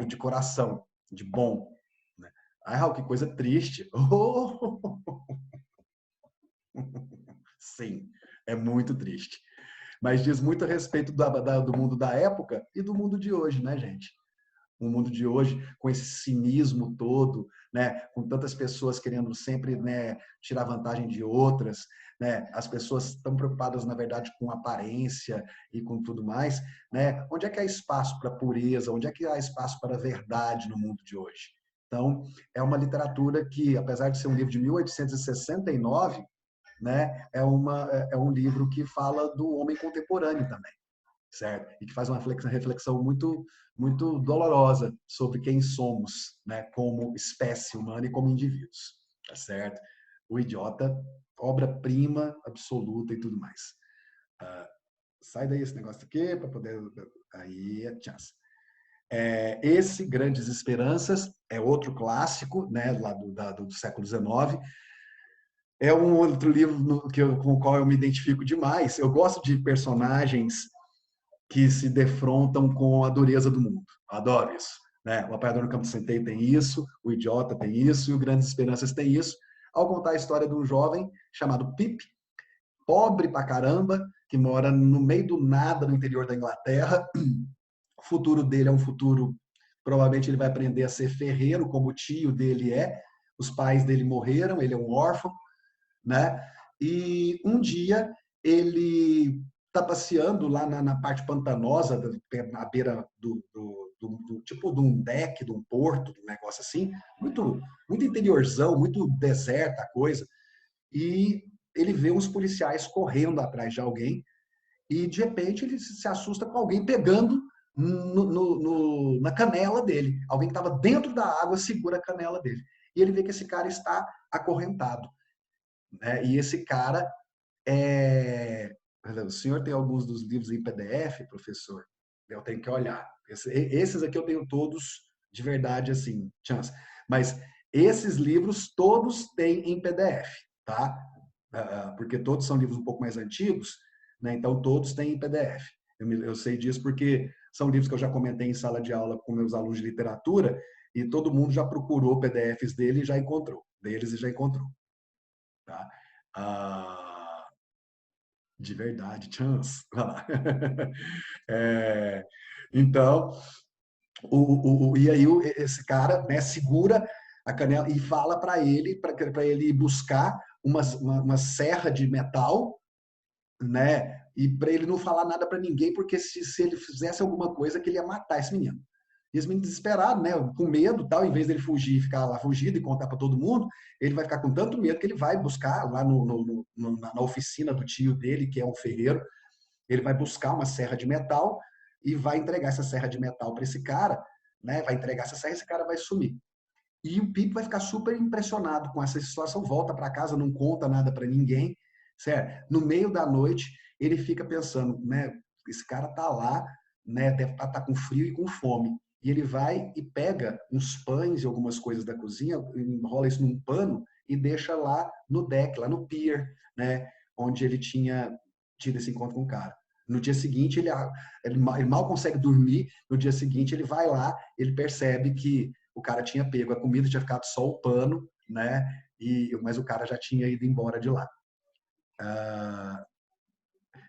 de coração, de bom. Né? Ai, Raul, que coisa triste. Oh! Sim, é muito triste. Mas diz muito a respeito do mundo da época e do mundo de hoje, né, gente? O mundo de hoje, com esse cinismo todo, né, com tantas pessoas querendo sempre, né, tirar vantagem de outras, né, as pessoas estão preocupadas, na verdade, com aparência e com tudo mais, né? Onde é que há espaço para pureza? Onde é que há espaço para a verdade no mundo de hoje? Então, é uma literatura que, apesar de ser um livro de 1869, né, é um livro que fala do homem contemporâneo também, certo? E que faz uma reflexão muito, muito dolorosa sobre quem somos, né, como espécie humana e como indivíduos, tá certo? O Idiota, obra-prima absoluta e tudo mais. Sai daí esse negócio aqui para poder... Aí, é chance. Esse, Grandes Esperanças, é outro clássico, né, lá do século XIX. É um outro livro com o qual eu me identifico demais. Eu gosto de personagens que se defrontam com a dureza do mundo. Eu adoro isso. Né? O Apanhador no Campo de Centeio tem isso, o Idiota tem isso, e o Grandes Esperanças tem isso, ao contar a história de um jovem chamado Pip, pobre pra caramba, que mora no meio do nada no interior da Inglaterra. O futuro dele é um futuro, provavelmente ele vai aprender a ser ferreiro, como o tio dele é. Os pais dele morreram, ele é um órfão, né? E um dia ele está passeando lá na parte pantanosa, na beira tipo de um deck, de um porto, de um negócio assim, muito interiorzão, muito deserta a coisa. E ele vê uns policiais correndo atrás de alguém e, de repente, ele se assusta com alguém pegando na canela dele. Alguém que estava dentro da água segura a canela dele. E ele vê que esse cara está acorrentado, né? E esse cara é... O senhor tem alguns dos livros em PDF, professor? Eu tenho que olhar. Esses aqui eu tenho todos de verdade, assim, chance. Mas esses livros todos têm em PDF, tá? Porque todos são livros um pouco mais antigos, né? Então todos têm em PDF. Eu sei disso porque são livros que eu já comentei em sala de aula com meus alunos de literatura e todo mundo já procurou PDFs dele e já encontrou, deles e já encontrou, tá? De verdade, chance. Vai lá. Então, e aí esse cara, né, segura a canela e fala para ele buscar uma serra de metal, né? E para ele não falar nada para ninguém, porque se ele fizesse alguma coisa, que ele ia matar esse menino. E esse menino desesperado, né? Com medo, tal, em vez dele fugir, ficar lá fugido e contar para todo mundo, ele vai ficar com tanto medo que ele vai buscar lá na oficina do tio dele, que é um ferreiro, ele vai buscar uma serra de metal e vai entregar essa serra de metal para esse cara, né? Vai entregar essa serra e esse cara vai sumir. E o Pipo vai ficar super impressionado com essa situação, volta para casa, não conta nada para ninguém, certo? No meio da noite, ele fica pensando, né? Esse cara tá lá, né? Deve estar com frio e com fome. E ele vai e pega uns pães e algumas coisas da cozinha, enrola isso num pano e deixa lá no deck, lá no pier, né? Onde ele tinha tido esse encontro com o cara. No dia seguinte, ele mal consegue dormir. No dia seguinte, ele vai lá, ele percebe que o cara tinha pego a comida, tinha ficado só o pano, né? Mas o cara já tinha ido embora de lá.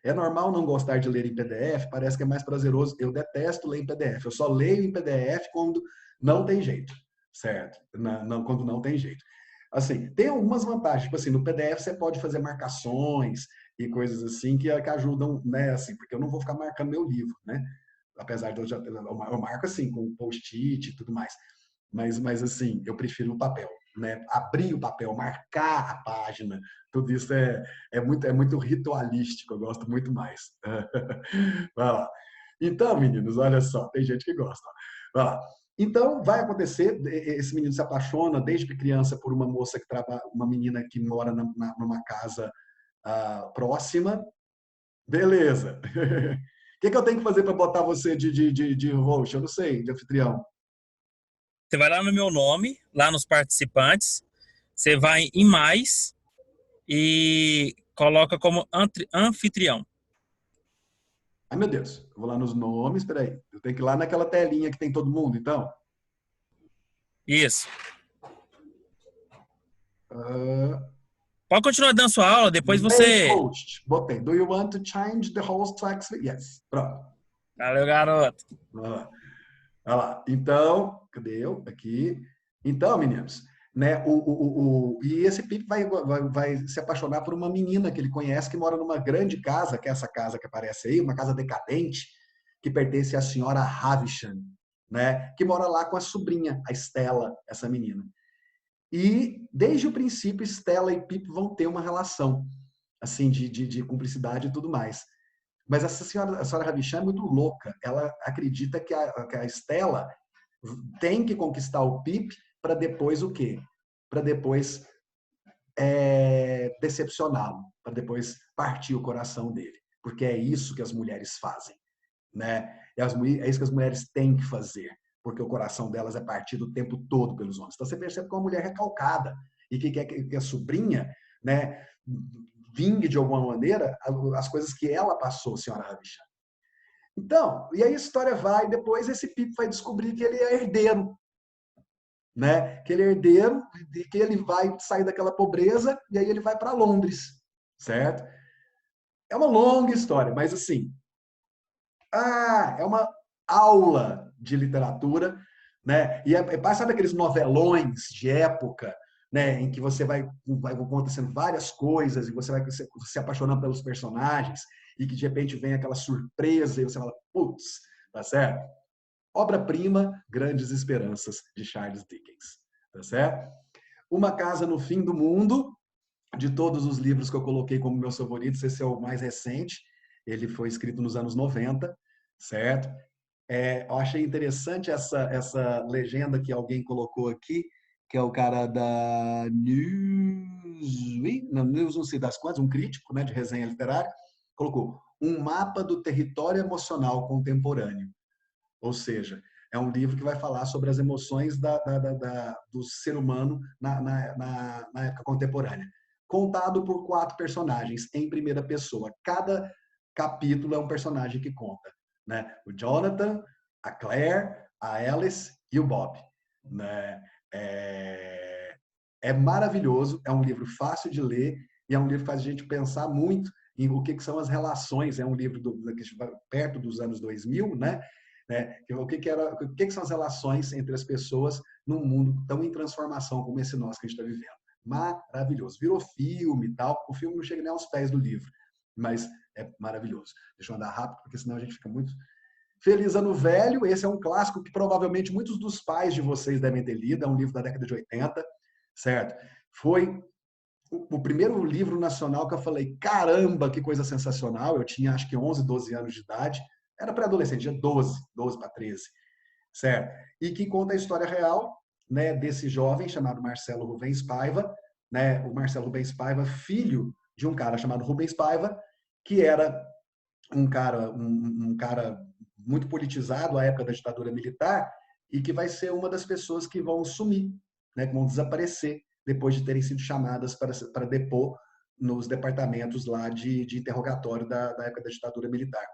É normal não gostar de ler em PDF, parece que é mais prazeroso. Eu detesto ler em PDF. Eu só leio em PDF quando não tem jeito, certo? Quando não tem jeito. Assim, tem algumas vantagens, tipo assim, no PDF você pode fazer marcações e coisas assim que ajudam, né, assim, porque eu não vou ficar marcando meu livro, né? Apesar de eu marco assim com post-it e tudo mais. Mas assim, eu prefiro o papel, né? Abrir o papel, marcar a página, tudo isso é muito ritualístico, eu gosto muito mais. Vai lá. Então, meninos, olha só, tem gente que gosta. Vai lá. Então, vai acontecer, esse menino se apaixona desde criança por uma moça que trabalha, uma menina que mora numa casa próxima. Beleza. O que eu tenho que fazer para botar você de host? Eu não sei, de anfitrião. Você vai lá no meu nome, lá nos participantes, você vai em mais e coloca como anfitrião. Ai, meu Deus, eu vou lá nos nomes, peraí. Eu tenho que ir lá naquela telinha que tem todo mundo, então. Isso. Uh, Pode continuar dando sua aula, depois Make você. host. Botei. Do you want to change the host to X? Yes. Pronto. Valeu, garoto. Vai lá. Vai lá. Então, cadê eu? Aqui. Então, meninos, né, e esse Pip vai se apaixonar por uma menina que ele conhece que mora numa grande casa, que é essa casa que aparece aí, uma casa decadente, que pertence à senhora Havisham, né, que mora lá com a sobrinha, a Stella, essa menina. E, desde o princípio, Stella e Pip vão ter uma relação, assim, de cumplicidade e tudo mais. Mas a senhora Havisham é muito louca. Ela acredita que a Stella tem que conquistar o Pip para depois o quê? Para depois decepcioná-lo, para depois partir o coração dele. Porque é isso que as mulheres fazem, né? É isso que as mulheres têm que fazer, porque o coração delas é partido o tempo todo pelos homens. Então você percebe que é uma mulher recalcada e que quer que a sobrinha, né, vingue de alguma maneira as coisas que ela passou, senhora Havisham. Então, e aí a história vai, depois esse Pipo vai descobrir que ele é herdeiro, né? Que ele é herdeiro e que ele vai sair daquela pobreza e aí ele vai para Londres, certo? É uma longa história, mas assim, é uma aula de literatura, né? E sabe aqueles novelões de época, né? Em que você vai acontecendo várias coisas e você vai se apaixonando pelos personagens e que de repente vem aquela surpresa e você fala, putz, tá certo? Obra-prima, Grandes Esperanças, de Charles Dickens. Tá certo? Uma Casa no Fim do Mundo, de todos os livros que eu coloquei como meus favoritos, esse é o mais recente. Ele foi escrito nos anos 90, certo? Eu achei interessante essa legenda que alguém colocou aqui, que é o cara da Newsweek, não, News não sei das quantas, um crítico, né, de resenha literária, colocou um mapa do território emocional contemporâneo. Ou seja, é um livro que vai falar sobre as emoções do ser humano na época contemporânea. Contado por 4 personagens em primeira pessoa. Cada capítulo é um personagem que conta, né? O Jonathan, a Claire, a Alice e o Bob. Né? É maravilhoso, é um livro fácil de ler e é um livro que faz a gente pensar muito em o que são as relações. É um livro perto dos anos 2000, né? O que são as relações entre as pessoas num mundo tão em transformação como esse nosso que a gente está vivendo. Maravilhoso. Virou filme e tal. O filme não chega nem aos pés do livro, mas é maravilhoso. Deixa eu andar rápido, porque senão a gente fica muito... Feliz Ano Velho, esse é um clássico que provavelmente muitos dos pais de vocês devem ter lido, é um livro da década de 80, certo? Foi o primeiro livro nacional que eu falei, caramba, que coisa sensacional. Eu tinha acho que 11, 12 anos de idade, era pré-adolescente, tinha 12 para 13, certo? E que conta a história real, né, desse jovem chamado Marcelo Rubens Paiva, né, o Marcelo Rubens Paiva, filho de um cara chamado Rubens Paiva, que era um cara muito politizado à época da ditadura militar e que vai ser uma das pessoas que vão sumir, né, que vão desaparecer depois de terem sido chamadas para depor nos departamentos lá de interrogatório da época da ditadura militar.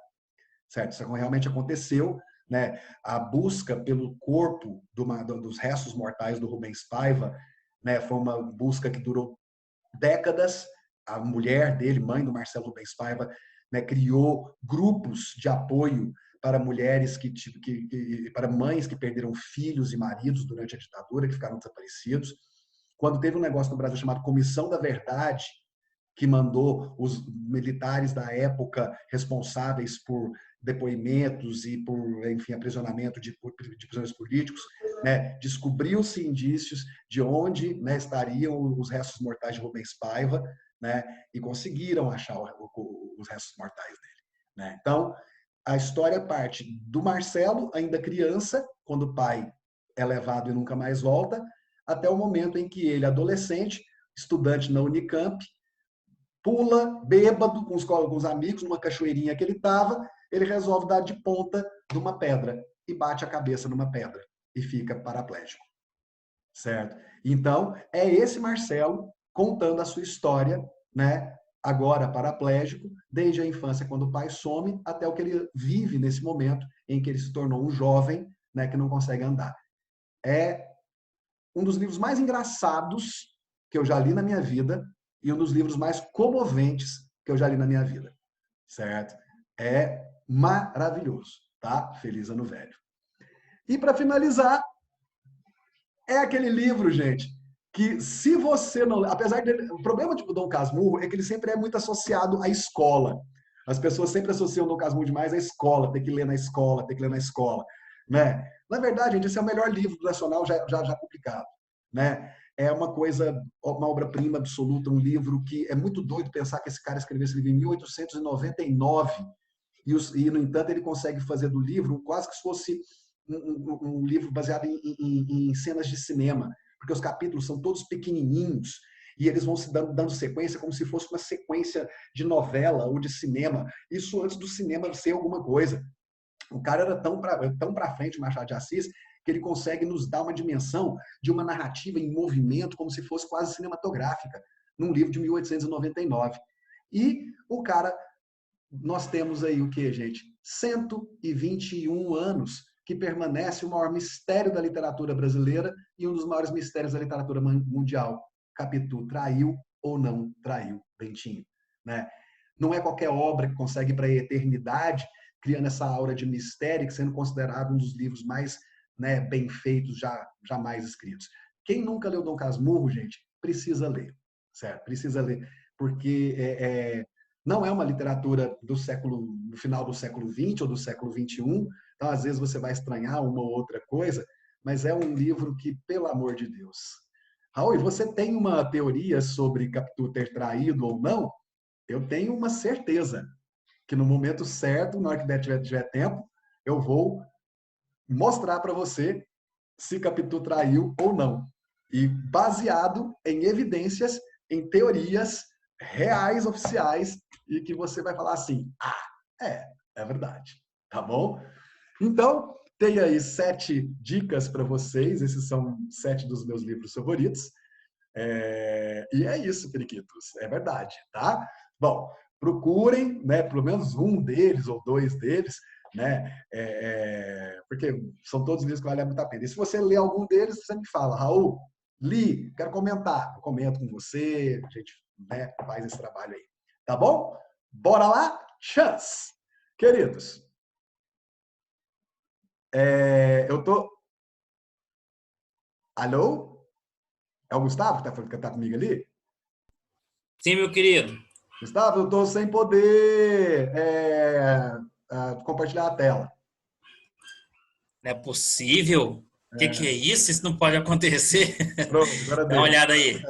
Certo? Isso realmente aconteceu, né? A busca pelo corpo dos restos mortais do Rubens Paiva, né, foi uma busca que durou décadas. A mulher dele, mãe do Marcelo Rubens Paiva, né, criou grupos de apoio para mulheres para mães que perderam filhos e maridos durante a ditadura, que ficaram desaparecidos. Quando teve um negócio no Brasil chamado Comissão da Verdade, que mandou os militares da época responsáveis por depoimentos e por, enfim, aprisionamento de prisioneiros políticos, né, descobriu-se indícios de onde, né, estariam os restos mortais de Rubens Paiva, né, e conseguiram achar os restos mortais dele. Né? Então, a história parte do Marcelo, ainda criança, quando o pai é levado e nunca mais volta, até o momento em que ele, adolescente, estudante na Unicamp, pula, bêbado, com os amigos, numa cachoeirinha que ele estava, ele resolve dar de ponta de uma pedra e bate a cabeça numa pedra e fica paraplégico. Certo? Então, é esse Marcelo contando a sua história, né? Agora paraplégico, desde a infância, quando o pai some, até o que ele vive nesse momento em que ele se tornou um jovem, né, que não consegue andar. É um dos livros mais engraçados que eu já li na minha vida e um dos livros mais comoventes que eu já li na minha vida, certo? É maravilhoso, tá? Feliz Ano Velho. E para finalizar, é aquele livro, gente, que se você não... Apesar de... O problema de Dom Casmurro é que ele sempre é muito associado à escola. As pessoas sempre associam Dom Casmurro demais à escola, tem que ler na escola, tem que ler na escola, né? Na verdade, gente, esse é o melhor livro nacional já publicado, né? É uma coisa, uma obra-prima absoluta, um livro que é muito doido pensar que esse cara escreveu esse livro em 1899 e, no entanto, ele consegue fazer do livro quase que se fosse um livro baseado em cenas de cinema, porque os capítulos são todos pequenininhos e eles vão se dando sequência como se fosse uma sequência de novela ou de cinema, isso antes do cinema ser alguma coisa. O cara era tão para frente, o Machado de Assis, que ele consegue nos dar uma dimensão de uma narrativa em movimento, como se fosse quase cinematográfica, num livro de 1899. E o cara, nós temos aí o que, gente? 121 anos que permanece o maior mistério da literatura brasileira e um dos maiores mistérios da literatura mundial. Capitu traiu ou não traiu Bentinho, né? Não é qualquer obra que consegue ir para a eternidade, criando essa aura de mistério, sendo considerado um dos livros mais, né, bem feitos jamais escritos. Quem nunca leu Dom Casmurro, gente, precisa ler, certo? Precisa ler, porque não é uma literatura do final do século XX ou do século XXI, Então, às vezes, você vai estranhar uma ou outra coisa, mas é um livro que, pelo amor de Deus. Raul, e você tem uma teoria sobre Capitu ter traído ou não? Eu tenho uma certeza que no momento certo, na hora que tiver tempo, eu vou mostrar para você se Capitu traiu ou não. E baseado em evidências, em teorias reais, oficiais, e que você vai falar assim, é verdade, tá bom? Então, tem aí 7 dicas para vocês, esses são 7 dos meus livros favoritos. E é isso, periquitos, é verdade, tá? Bom, procurem, né, pelo menos um deles ou 2 deles, né? Porque são todos livros que valem muito a pena. E se você ler algum deles, você me fala, Raul, li, quero comentar. Eu comento com você, a gente, né, faz esse trabalho aí. Tá bom? Bora lá? Chance! Queridos, eu tô... Alô? É o Gustavo que tá comigo ali? Sim, meu querido. Gustavo, eu estou sem poder compartilhar a tela. Não é possível? O que é isso? Isso não pode acontecer. Pronto, agora Dá uma deu. olhada aí.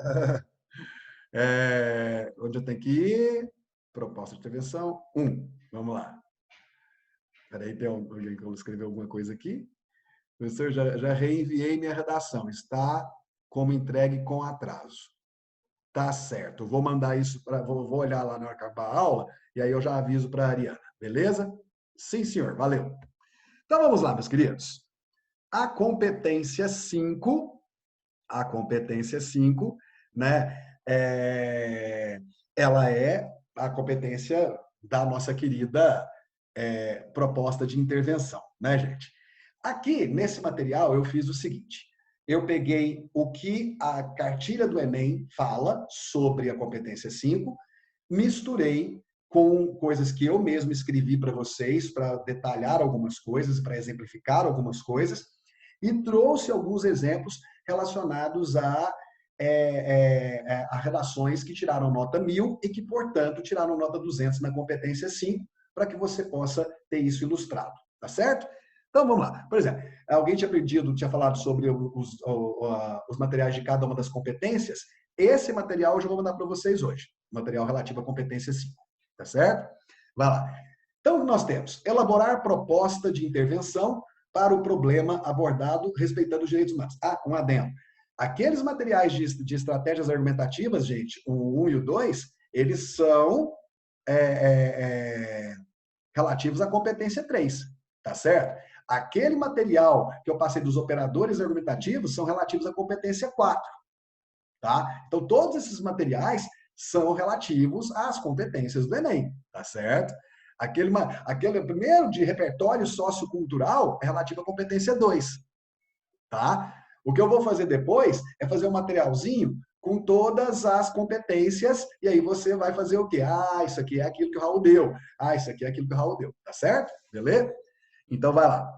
Onde eu tenho que ir? Proposta de intervenção 1. Vamos lá. Espera aí, tem alguém que eu escrever alguma coisa aqui. Professor, já reenviei minha redação. Está como entregue com atraso. Tá certo. Eu vou mandar isso para. Vou olhar lá na hora que acabar a aula e aí eu já aviso para a Ariana. Beleza? Sim, senhor. Valeu. Então vamos lá, meus queridos. A competência 5, né? Ela é a competência da nossa querida proposta de intervenção, né, gente? Aqui, nesse material, eu fiz o seguinte. Eu peguei o que a cartilha do Enem fala sobre a competência 5, misturei com coisas que eu mesmo escrevi para vocês, para detalhar algumas coisas, para exemplificar algumas coisas, e trouxe alguns exemplos relacionados a redações que tiraram nota 1000 e que, portanto, tiraram nota 200 na competência 5, para que você possa ter isso ilustrado, tá certo? Então, vamos lá. Por exemplo, alguém tinha falado sobre os materiais de cada uma das competências. Esse material eu já vou mandar para vocês hoje. Material relativo à competência 5, tá certo? Vai lá. Então, nós temos elaborar proposta de intervenção para o problema abordado respeitando os direitos humanos. Um adendo. Aqueles materiais de estratégias argumentativas, gente, o 1 e o 2, eles são relativos à competência 3, tá certo? Aquele material que eu passei dos operadores argumentativos são relativos à competência 4, tá? Então, todos esses materiais são relativos às competências do Enem, tá certo? Aquele primeiro de repertório sociocultural é relativo à competência 2, tá? O que eu vou fazer depois é fazer um materialzinho com todas as competências, e aí você vai fazer o quê? Isso aqui é aquilo que o Raul deu. Isso aqui é aquilo que o Raul deu. Tá certo? Beleza? Então, vai lá.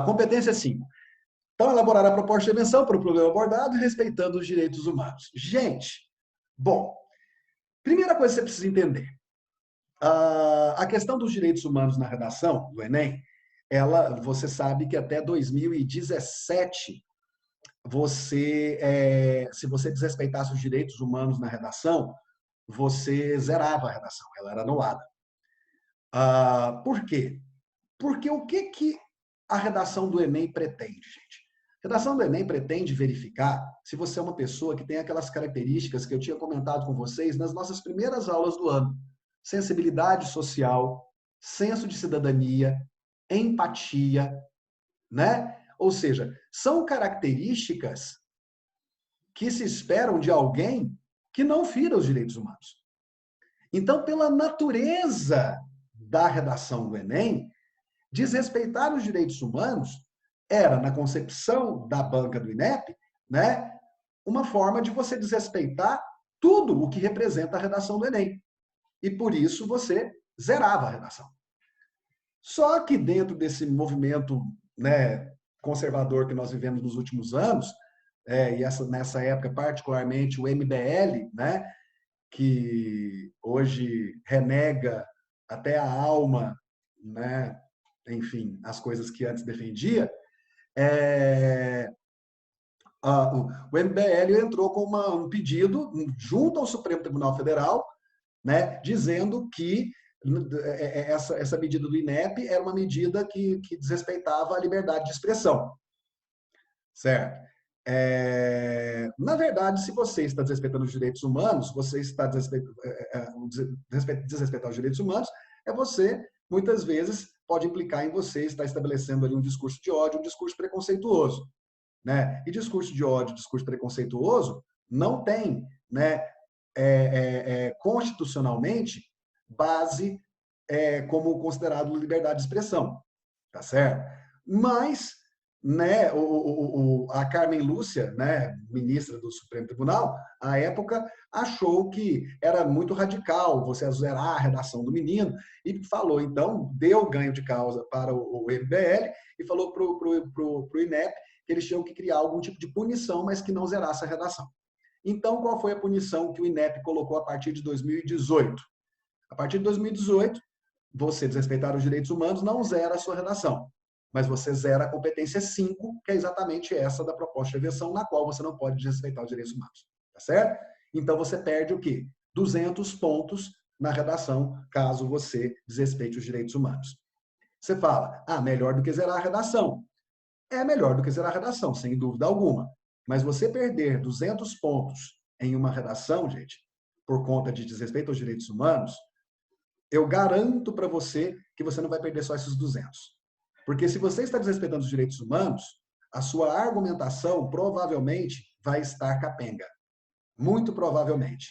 Competência 5. Então, elaborar a proposta de intervenção para o problema abordado, respeitando os direitos humanos. Gente, bom, primeira coisa que você precisa entender. A questão dos direitos humanos na redação do Enem, você sabe que até 2017, se você desrespeitasse os direitos humanos na redação, você zerava a redação, ela era anulada. Por quê? Porque o que a redação do Enem pretende, gente? A redação do Enem pretende verificar se você é uma pessoa que tem aquelas características que eu tinha comentado com vocês nas nossas primeiras aulas do ano. Sensibilidade social, senso de cidadania, empatia, né? Ou seja, são características que se esperam de alguém que não fira os direitos humanos. Então, pela natureza da redação do Enem, desrespeitar os direitos humanos era, na concepção da banca do INEP, né, uma forma de você desrespeitar tudo o que representa a redação do Enem. E por isso você zerava a redação. Só que dentro desse movimento, né, conservador que nós vivemos nos últimos anos, e nessa época particularmente o MBL, né, que hoje renega até a alma, né, enfim, as coisas que antes defendia, o MBL entrou com um pedido junto ao Supremo Tribunal Federal, né, dizendo que essa medida do INEP era uma medida que desrespeitava a liberdade de expressão. Certo? Na verdade, se você está desrespeitando os direitos humanos, você está desrespeitar os direitos humanos, você, muitas vezes, pode implicar em você estar estabelecendo ali um discurso de ódio, um discurso preconceituoso. Né? E discurso de ódio, discurso preconceituoso, não tem, né, constitucionalmente base como considerado liberdade de expressão. Tá certo? Mas, né, a Carmen Lúcia, né, ministra do Supremo Tribunal, à época, achou que era muito radical você zerar a redação do menino e falou, então, deu ganho de causa para o MBL e falou para o INEP que eles tinham que criar algum tipo de punição, mas que não zerasse a redação. Então, qual foi a punição que o INEP colocou a partir de 2018? A partir de 2018, você desrespeitar os direitos humanos não zera a sua redação, mas você zera a competência 5, que é exatamente essa da proposta de redação, na qual você não pode desrespeitar os direitos humanos. Tá certo? Então, você perde o quê? 200 pontos na redação, caso você desrespeite os direitos humanos. Você fala, melhor do que zerar a redação. É melhor do que zerar a redação, sem dúvida alguma. Mas você perder 200 pontos em uma redação, gente, por conta de desrespeito aos direitos humanos, eu garanto para você que você não vai perder só esses 200. Porque se você está desrespeitando os direitos humanos, a sua argumentação provavelmente vai estar capenga. Muito provavelmente.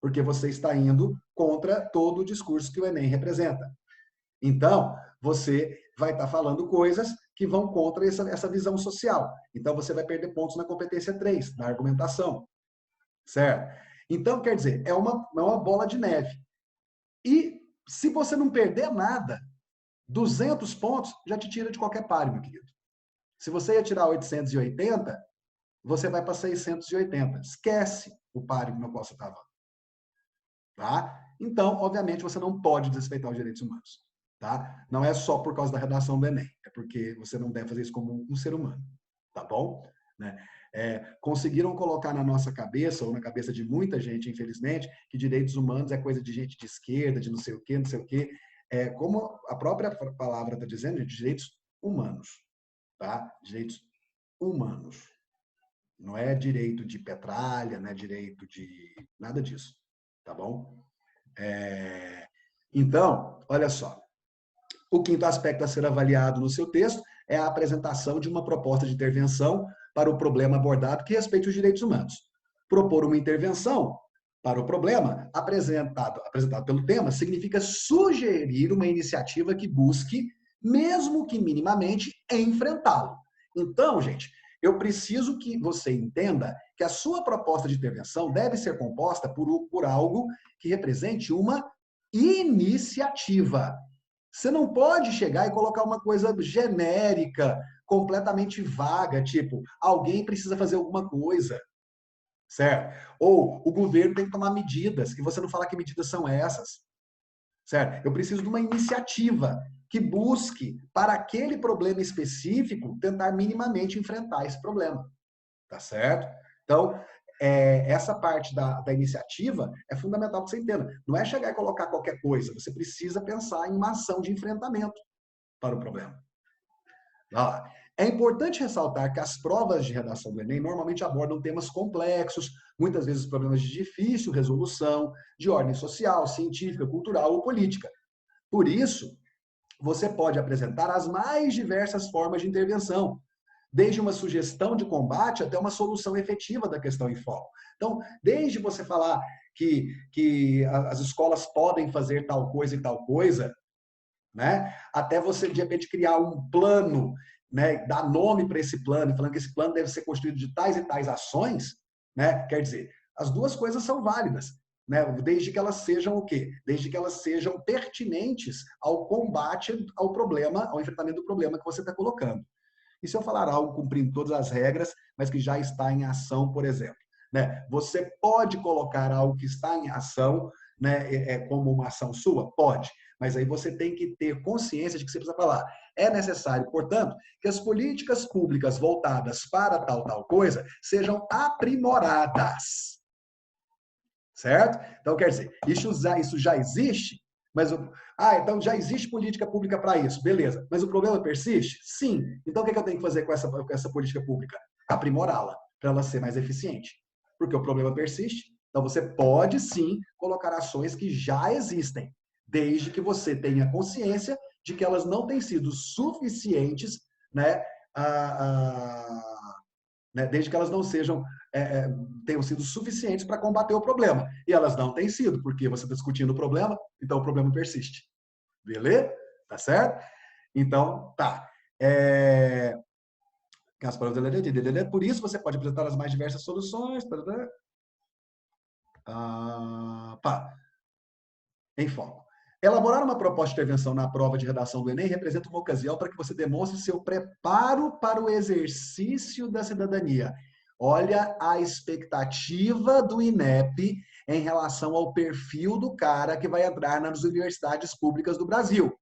Porque você está indo contra todo o discurso que o Enem representa. Então, você vai estar falando coisas que vão contra essa visão social. Então, você vai perder pontos na competência 3, na argumentação. Certo? Então, quer dizer, é uma bola de neve. E se você não perder nada, 200 pontos já te tira de qualquer páreo, meu querido. Se você ia tirar 880, você vai para 680. Esquece o páreo no qual você estava. Tá? Então, obviamente, você não pode desrespeitar os direitos humanos. Tá? Não é só por causa da redação do Enem, é porque você não deve fazer isso como um ser humano. Tá bom? Né? Conseguiram colocar na nossa cabeça, ou na cabeça de muita gente, infelizmente, que direitos humanos é coisa de gente de esquerda, de não sei o quê, não sei o quê. Como a própria palavra está dizendo, de direitos humanos. Tá? Direitos humanos. Não é direito de petralha, não é direito de nada disso. Tá bom? Então, olha só. O quinto aspecto a ser avaliado no seu texto é a apresentação de uma proposta de intervenção para o problema abordado que respeite os direitos humanos. Propor uma intervenção para o problema apresentado pelo tema significa sugerir uma iniciativa que busque, mesmo que minimamente, enfrentá-lo. Então, gente, eu preciso que você entenda que a sua proposta de intervenção deve ser composta por algo que represente uma iniciativa. Você não pode chegar e colocar uma coisa genérica, completamente vaga, tipo, alguém precisa fazer alguma coisa, certo? Ou o governo tem que tomar medidas, e você não fala que medidas são essas, certo? Eu preciso de uma iniciativa que busque, para aquele problema específico, tentar minimamente enfrentar esse problema, tá certo? Então, essa parte da iniciativa é fundamental que você entenda. Não é chegar e colocar qualquer coisa, você precisa pensar em uma ação de enfrentamento para o problema. É importante ressaltar que as provas de redação do Enem normalmente abordam temas complexos, muitas vezes problemas de difícil resolução, de ordem social, científica, cultural ou política. Por isso, você pode apresentar as mais diversas formas de intervenção, desde uma sugestão de combate até uma solução efetiva da questão em foco. Então, desde você falar que as escolas podem fazer tal coisa e tal coisa, né, até você, de repente, criar um plano, né, dar nome para esse plano, falando que esse plano deve ser construído de tais e tais ações, né, quer dizer, as duas coisas são válidas, né, desde que elas sejam o quê? Desde que elas sejam pertinentes ao combate ao problema, ao enfrentamento do problema que você está colocando. E se eu falar algo cumprindo todas as regras, mas que já está em ação, por exemplo? Né? Você pode colocar algo que está em ação né, como uma ação sua? Pode. Mas aí você tem que ter consciência de que você precisa falar. É necessário, portanto, que as políticas públicas voltadas para tal coisa sejam aprimoradas. Certo? Então, quer dizer, isso já existe, mas... então já existe política pública para isso, beleza. Mas o problema persiste? Sim. Então, o que eu tenho que fazer com essa política pública? Aprimorá-la, para ela ser mais eficiente. Porque o problema persiste. Então, você pode, sim, colocar ações que já existem, desde que você tenha consciência de que elas não têm sido suficientes, né, desde que elas não tenham sido suficientes para combater o problema. E elas não têm sido, porque você está discutindo o problema, então o problema persiste. Beleza? Tá certo? Então, tá. Por isso, você pode apresentar as mais diversas soluções. Em foco. Elaborar uma proposta de intervenção na prova de redação do Enem representa uma ocasião para que você demonstre seu preparo para o exercício da cidadania. Olha a expectativa do INEP em relação ao perfil do cara que vai entrar nas universidades públicas do Brasil.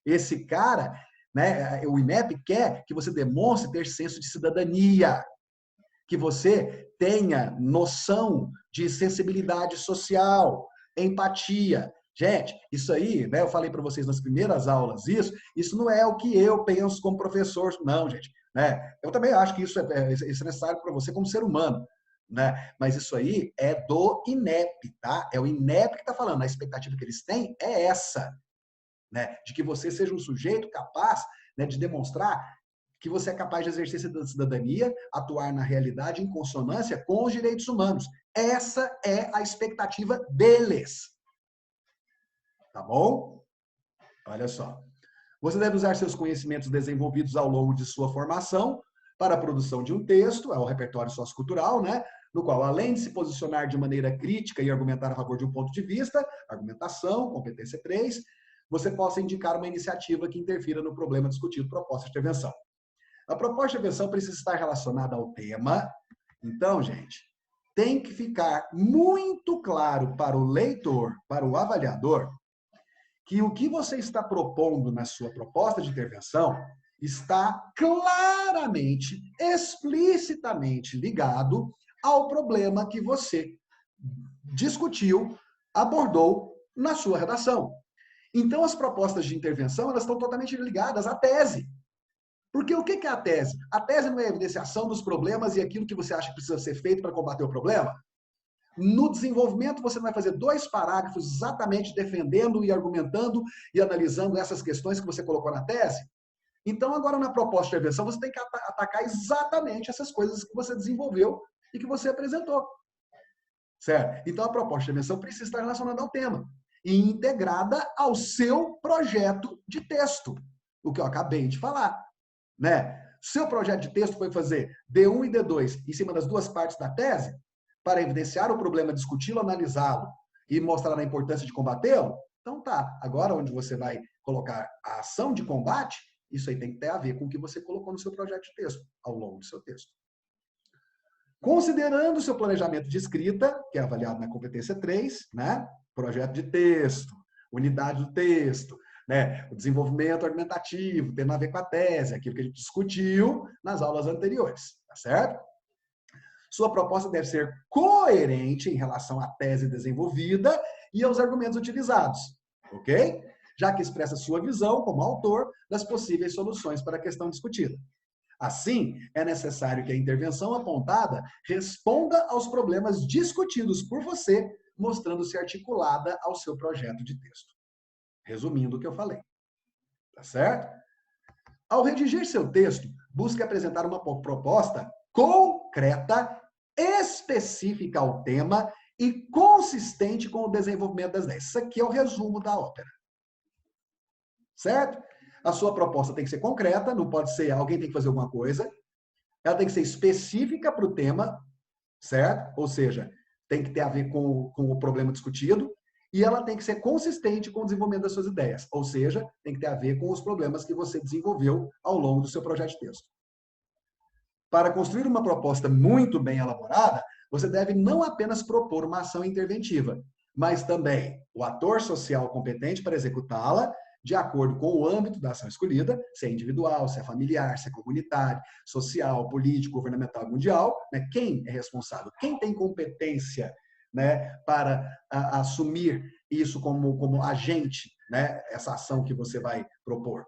Esse cara, né, o INEP quer que você demonstre ter senso de cidadania, que você tenha noção de sensibilidade social, empatia. Gente, isso aí, né, eu falei para vocês nas primeiras aulas, isso não é o que eu penso como professor, não, gente. Né? Eu também acho que isso é necessário para você como ser humano. Né? Mas isso aí é do INEP, tá? É o INEP que está falando. A expectativa que eles têm é essa, né? De que você seja um sujeito capaz, né, de demonstrar que você é capaz de exercer essa cidadania, atuar na realidade em consonância com os direitos humanos. Essa é a expectativa deles. Tá bom? Olha só. Você deve usar seus conhecimentos desenvolvidos ao longo de sua formação para a produção de um texto, é o repertório sociocultural, né? No qual, além de se posicionar de maneira crítica e argumentar a favor de um ponto de vista, argumentação, competência 3, você possa indicar uma iniciativa que interfira no problema discutido, proposta de intervenção. A proposta de intervenção precisa estar relacionada ao tema. Então, gente, tem que ficar muito claro para o leitor, para o avaliador, que o que você está propondo na sua proposta de intervenção está claramente, explicitamente ligado ao problema que você discutiu, abordou na sua redação. Então, as propostas de intervenção, elas estão totalmente ligadas à tese. Porque o que é a tese? A tese não é a evidenciação dos problemas e aquilo que você acha que precisa ser feito para combater o problema? No desenvolvimento, você vai fazer 2 parágrafos exatamente defendendo e argumentando e analisando essas questões que você colocou na tese. Então, agora, na proposta de intervenção, você tem que atacar exatamente essas coisas que você desenvolveu e que você apresentou. Certo? Então, a proposta de intervenção precisa estar relacionada ao tema e integrada ao seu projeto de texto, o que eu acabei de falar. Né? Seu projeto de texto foi fazer D1 e D2 em cima das 2 partes da tese, para evidenciar o problema, discuti-lo, analisá-lo e mostrar a importância de combatê-lo? Então tá, agora onde você vai colocar a ação de combate, isso aí tem que ter a ver com o que você colocou no seu projeto de texto, ao longo do seu texto. Considerando o seu planejamento de escrita, que é avaliado na competência 3, né? Projeto de texto, unidade do texto, né? O desenvolvimento argumentativo, tendo a ver com a tese, aquilo que a gente discutiu nas aulas anteriores, tá certo? Sua proposta deve ser coerente em relação à tese desenvolvida e aos argumentos utilizados, ok? Já que expressa sua visão, como autor, das possíveis soluções para a questão discutida. Assim, é necessário que a intervenção apontada responda aos problemas discutidos por você, mostrando-se articulada ao seu projeto de texto. Resumindo o que eu falei. Tá certo? Ao redigir seu texto, busque apresentar uma proposta concreta, específica ao tema e consistente com o desenvolvimento das ideias. Isso aqui é o resumo da ópera. Certo? A sua proposta tem que ser concreta, não pode ser alguém tem que fazer alguma coisa. Ela tem que ser específica para o tema, certo? Ou seja, tem que ter a ver com o problema discutido. E ela tem que ser consistente com o desenvolvimento das suas ideias. Ou seja, tem que ter a ver com os problemas que você desenvolveu ao longo do seu projeto de texto. Para construir uma proposta muito bem elaborada, você deve não apenas propor uma ação interventiva, mas também o ator social competente para executá-la de acordo com o âmbito da ação escolhida, se é individual, se é familiar, se é comunitário, social, político, governamental, mundial, né? Quem é responsável? Quem tem competência, né, para assumir isso como agente, né, essa ação que você vai propor?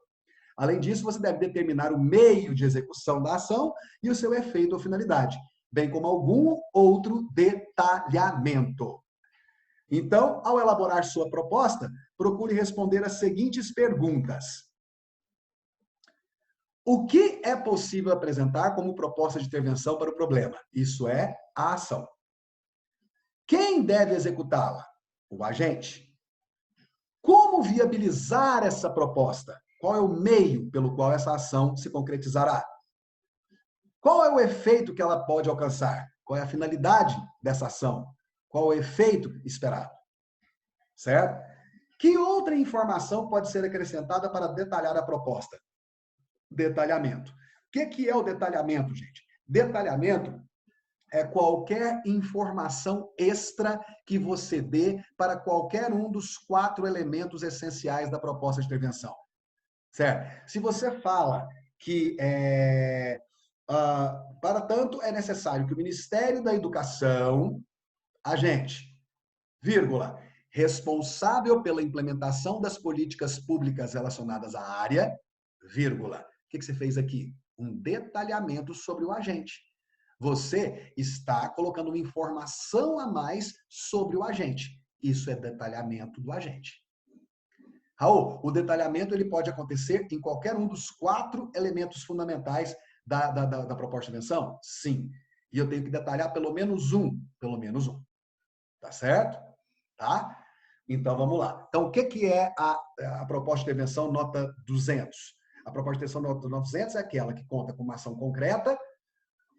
Além disso, você deve determinar o meio de execução da ação e o seu efeito ou finalidade, bem como algum outro detalhamento. Então, ao elaborar sua proposta, procure responder as seguintes perguntas. O que é possível apresentar como proposta de intervenção para o problema? Isso é a ação. Quem deve executá-la? O agente. Como viabilizar essa proposta? Qual é o meio pelo qual essa ação se concretizará? Qual é o efeito que ela pode alcançar? Qual é a finalidade dessa ação? Qual é o efeito esperado? Certo? Que outra informação pode ser acrescentada para detalhar a proposta? Detalhamento. O que é o detalhamento, gente? Detalhamento é qualquer informação extra que você dê para qualquer um dos 4 elementos essenciais da proposta de intervenção. Certo? Se você fala que, para tanto, é necessário que o Ministério da Educação, agente, vírgula, responsável pela implementação das políticas públicas relacionadas à área, vírgula. O que você fez aqui? Um detalhamento sobre o agente. Você está colocando uma informação a mais sobre o agente. Isso é detalhamento do agente. Raul, o detalhamento ele pode acontecer em qualquer um dos 4 elementos fundamentais da proposta de intervenção? Sim. E eu tenho que detalhar pelo menos um. Pelo menos um. Tá certo? Tá? Então, vamos lá. Então, o que é a proposta de intervenção nota 200? A proposta de intervenção nota 200 é aquela que conta com uma ação concreta,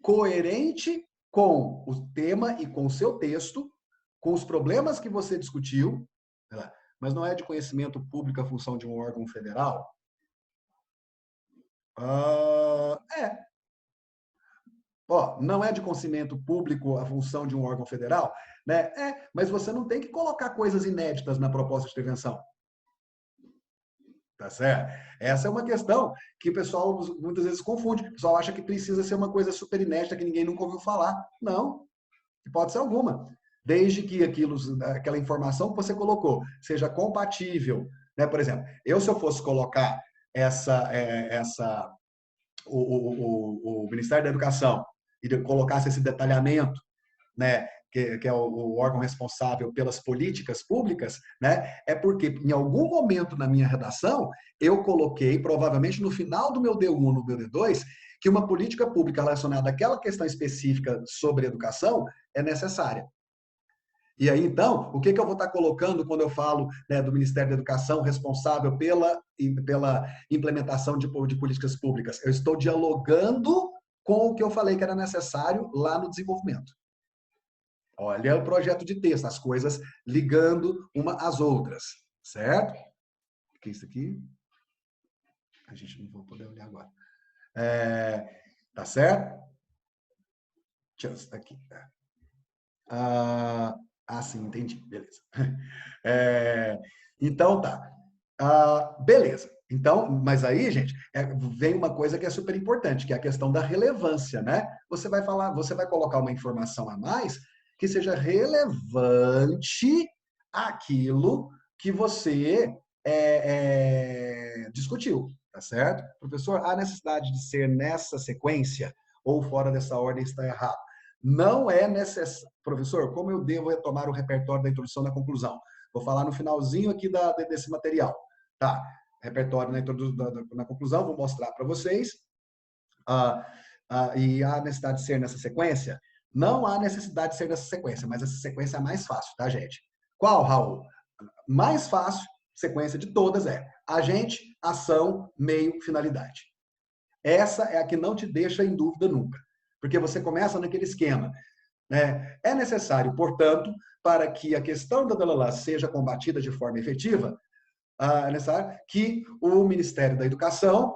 coerente com o tema e com o seu texto, com os problemas que você discutiu, mas não é de conhecimento público a função de um órgão federal? Não é de conhecimento público a função de um órgão federal? Né? Mas você não tem que colocar coisas inéditas na proposta de intervenção. Tá certo? Essa é uma questão que o pessoal muitas vezes confunde. O pessoal acha que precisa ser uma coisa super inédita que ninguém nunca ouviu falar. Não, hipótese alguma. Desde que aquela informação que você colocou seja compatível. Né? Por exemplo, se eu fosse colocar o Ministério da Educação e colocasse esse detalhamento, né, que é o órgão responsável pelas políticas públicas, né, é porque em algum momento na minha redação eu coloquei, provavelmente no final do meu D1, no meu D2, que uma política pública relacionada àquela questão específica sobre educação é necessária. E aí, então, o que eu vou estar colocando quando eu falo, né, do Ministério da Educação responsável pela implementação de políticas públicas? Eu estou dialogando com o que eu falei que era necessário lá no desenvolvimento. Olha o projeto de texto, as coisas ligando uma às outras, certo? O que é isso aqui? A gente não vai poder olhar agora. Tá certo? Just aqui. Sim, entendi. Beleza. Então, tá. Beleza. Então, mas aí, gente, vem uma coisa que é super importante, que é a questão da relevância, né? Você vai colocar uma informação a mais que seja relevante àquilo que você discutiu, tá certo? Professor, a necessidade de ser nessa sequência ou fora dessa ordem está errado. Não é necessário. Professor, como eu devo retomar o repertório da introdução da conclusão? Vou falar no finalzinho aqui desse material. Tá, repertório na conclusão, vou mostrar para vocês. E a necessidade de ser nessa sequência? Não há necessidade de ser nessa sequência, mas essa sequência é mais fácil, tá, gente? Qual, Raul? Mais fácil, sequência de todas é agente, ação, meio, finalidade. Essa é a que não te deixa em dúvida nunca. Porque você começa naquele esquema. Né? É necessário, portanto, para que a questão da seja combatida de forma efetiva, é necessário que o Ministério da Educação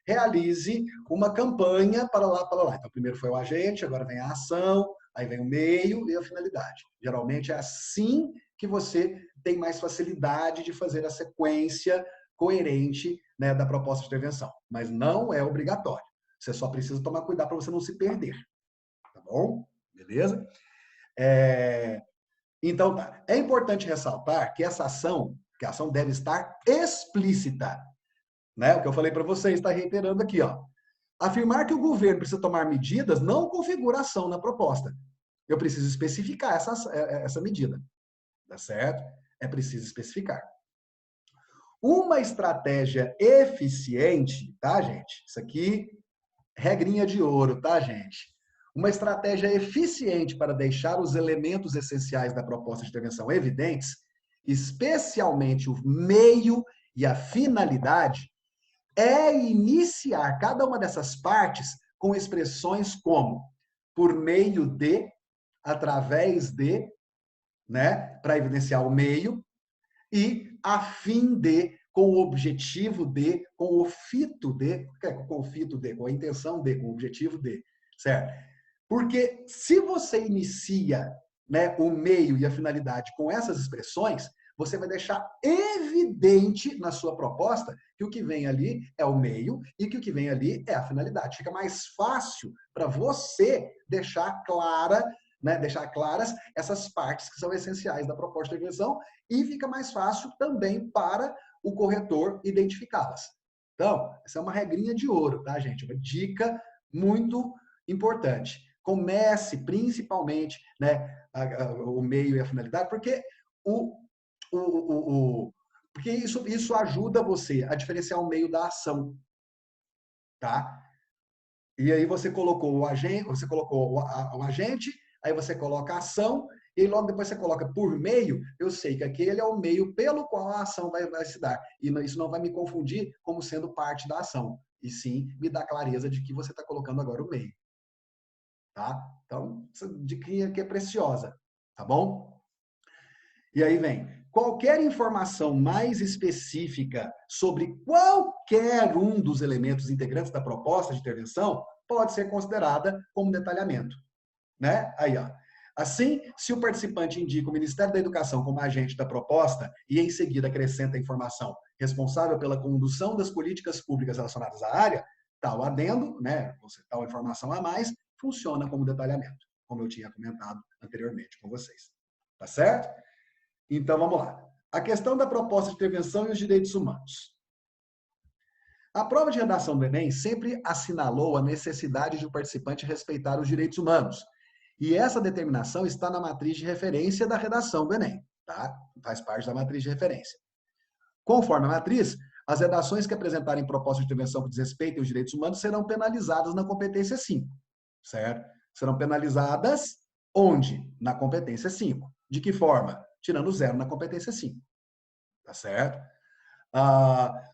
realize uma campanha para lá. Então, primeiro foi o agente, agora vem a ação, aí vem o meio e a finalidade. Geralmente é assim que você tem mais facilidade de fazer a sequência coerente, né, da proposta de intervenção. Mas não é obrigatório. Você só precisa tomar cuidado para você não se perder. Tá bom? Beleza? Então, tá. É importante ressaltar que essa ação, que a ação deve estar explícita. Né? O que eu falei para vocês, está reiterando aqui, ó. Afirmar que o governo precisa tomar medidas não configura ação na proposta. Eu preciso especificar essa medida. Tá certo? É preciso especificar. Uma estratégia eficiente, tá, gente? Isso aqui, regrinha de ouro, tá, gente? Uma estratégia eficiente para deixar os elementos essenciais da proposta de intervenção evidentes, especialmente o meio e a finalidade, é iniciar cada uma dessas partes com expressões como por meio de, através de, né, para evidenciar o meio, e a fim de, com o objetivo de, com o fito de, com o fito de, com a intenção de, com o objetivo de, certo? Porque se você inicia, né, o meio e a finalidade com essas expressões, você vai deixar evidente na sua proposta que o que vem ali é o meio e que o que vem ali é a finalidade. Fica mais fácil para você deixar clara, né, deixar claras essas partes que são essenciais da proposta de intervenção e fica mais fácil também para o corretor identificá-las. Então, essa é uma regrinha de ouro, tá, gente? Uma dica muito importante. Comece principalmente, né, o meio e a finalidade, porque porque isso ajuda você a diferenciar o meio da ação, tá? E aí você colocou o agente, aí você coloca a ação, e logo depois você coloca por meio, eu sei que aquele é o meio pelo qual a ação vai se dar. E isso não vai me confundir como sendo parte da ação, e sim me dá clareza de que você está colocando agora o meio. Tá? Então, essa dica aqui é preciosa, tá bom? E aí vem, qualquer informação mais específica sobre qualquer um dos elementos integrantes da proposta de intervenção pode ser considerada como detalhamento, né? Aí, ó. Assim, se o participante indica o Ministério da Educação como agente da proposta e em seguida acrescenta a informação responsável pela condução das políticas públicas relacionadas à área, tal adendo, né, tal informação a mais, funciona como detalhamento, como eu tinha comentado anteriormente com vocês. Tá certo? Então, vamos lá. A questão da proposta de intervenção e os direitos humanos. A prova de redação do Enem sempre assinalou a necessidade de o participante respeitar os direitos humanos. E essa determinação está na matriz de referência da redação do Enem, tá? Faz parte da matriz de referência. Conforme a matriz, as redações que apresentarem proposta de intervenção que desrespeitem os direitos humanos serão penalizadas na competência 5, certo? Serão penalizadas onde? Na competência 5. De que forma? Tirando 0 na competência 5. Tá certo?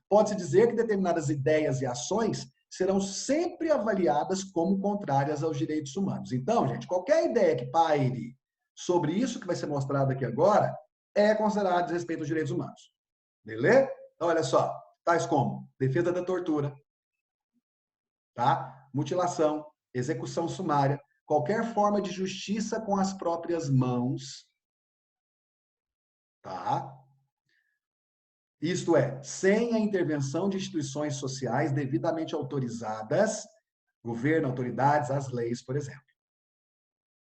Pode-se dizer que determinadas ideias e ações serão sempre avaliadas como contrárias aos direitos humanos. Então, gente, qualquer ideia que paire sobre isso que vai ser mostrado aqui agora é considerada desrespeito aos direitos humanos. Beleza? Então, olha só, tais como defesa da tortura, tá? Mutilação, execução sumária, qualquer forma de justiça com as próprias mãos, tá? Isto é, sem a intervenção de instituições sociais devidamente autorizadas, governo, autoridades, as leis, por exemplo.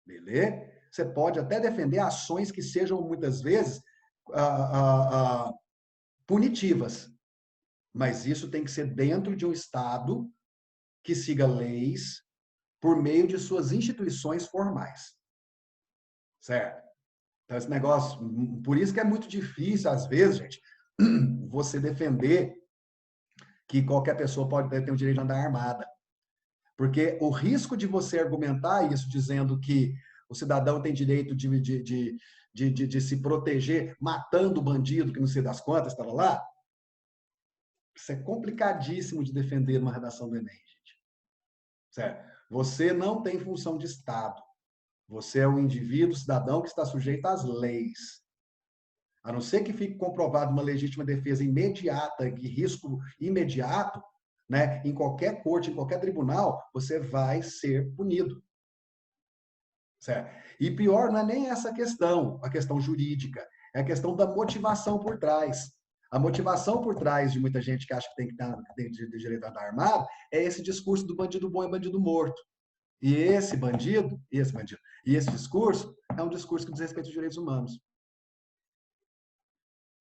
Beleza? Você pode até defender ações que sejam, muitas vezes, punitivas, mas isso tem que ser dentro de um Estado que siga leis por meio de suas instituições formais. Certo? Então, esse negócio, por isso que é muito difícil, às vezes, gente, você defender que qualquer pessoa pode ter o direito de andar armada. Porque o risco de você argumentar isso dizendo que o cidadão tem direito de se proteger matando o bandido, que não sei das quantas, estava lá, isso é complicadíssimo de defender numa redação do Enem, gente. Certo? Você não tem função de Estado. Você é um indivíduo, cidadão, que está sujeito às leis. A não ser que fique comprovado uma legítima defesa imediata, de risco imediato, né, em qualquer corte, em qualquer tribunal, você vai ser punido. Certo? E pior não é nem essa questão, a questão jurídica, é a questão da motivação por trás. A motivação por trás de muita gente que acha que tem que estar, que tem direito a estar armado é esse discurso do bandido bom e bandido morto. E e esse discurso é um discurso que desrespeita os direitos humanos.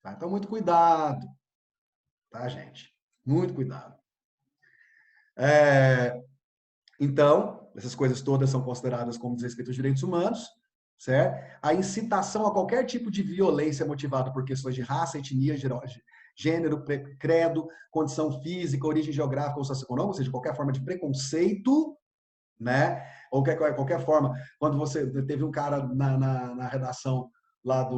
Tá? Então, muito cuidado, tá, gente? Muito cuidado. Então, essas coisas todas são consideradas como desrespeito aos direitos humanos, certo? A incitação a qualquer tipo de violência motivada por questões de raça, etnia, gênero, credo, condição física, origem geográfica ou socioeconômica, ou seja, qualquer forma de preconceito, né? Ou qualquer forma, quando você teve um cara na redação lá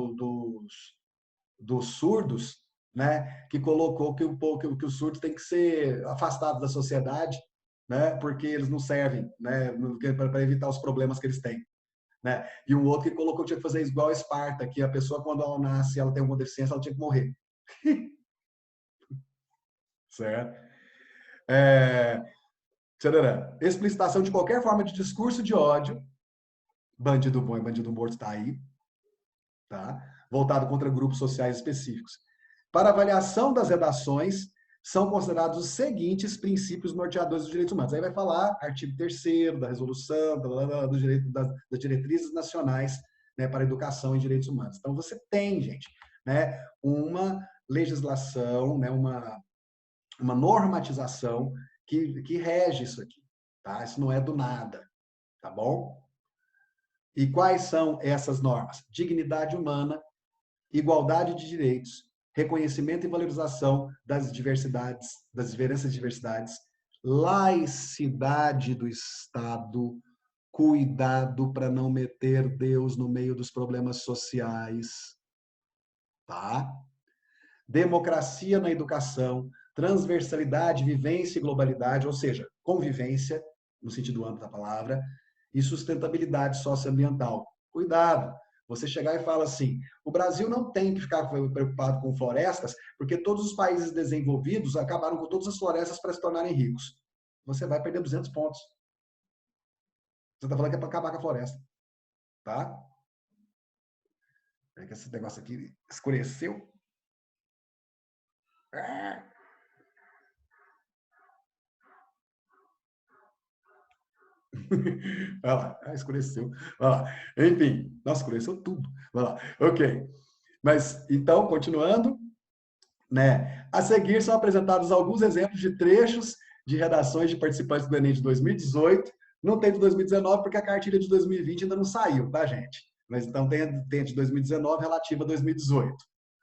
dos surdos, né, que colocou que os surdos têm que ser afastados da sociedade, né, porque eles não servem, né, para evitar os problemas que eles têm. Né? E um outro que colocou que tinha que fazer igual a Esparta, que a pessoa, quando ela nasce, ela tem alguma deficiência, ela tinha que morrer. Certo? É, explicitação de qualquer forma de discurso de ódio, bandido bom e bandido morto está aí, tá? Voltado contra grupos sociais específicos. Para avaliação das redações, são considerados os seguintes princípios norteadores dos direitos humanos. Aí vai falar artigo 3º da resolução, do direito, das diretrizes nacionais, né, para a educação e direitos humanos. Então, você tem, gente, né, uma legislação, né, uma normatização que rege isso aqui. Tá? Isso não é do nada, tá bom? E quais são essas normas? Dignidade humana, igualdade de direitos, reconhecimento e valorização das diversidades, das diferenças e diversidades, laicidade do Estado, cuidado para não meter Deus no meio dos problemas sociais, tá? Democracia na educação, transversalidade, vivência e globalidade, ou seja, convivência, no sentido amplo da palavra, e sustentabilidade socioambiental. Cuidado, você chegar e falar assim, o Brasil não tem que ficar preocupado com florestas, porque todos os países desenvolvidos acabaram com todas as florestas para se tornarem ricos. Você vai perder 200 pontos. Você está falando que é para acabar com a floresta, tá? É que esse negócio aqui escureceu. Vai lá, escureceu. Vai lá. Enfim, nossa, escureceu tudo. Vai lá. Ok. Mas, então, continuando, né? A seguir são apresentados alguns exemplos de trechos de redações de participantes do Enem de 2018. Não tem de 2019, porque a cartilha de 2020 ainda não saiu, tá, gente? Mas então tem a de 2019 relativa a 2018.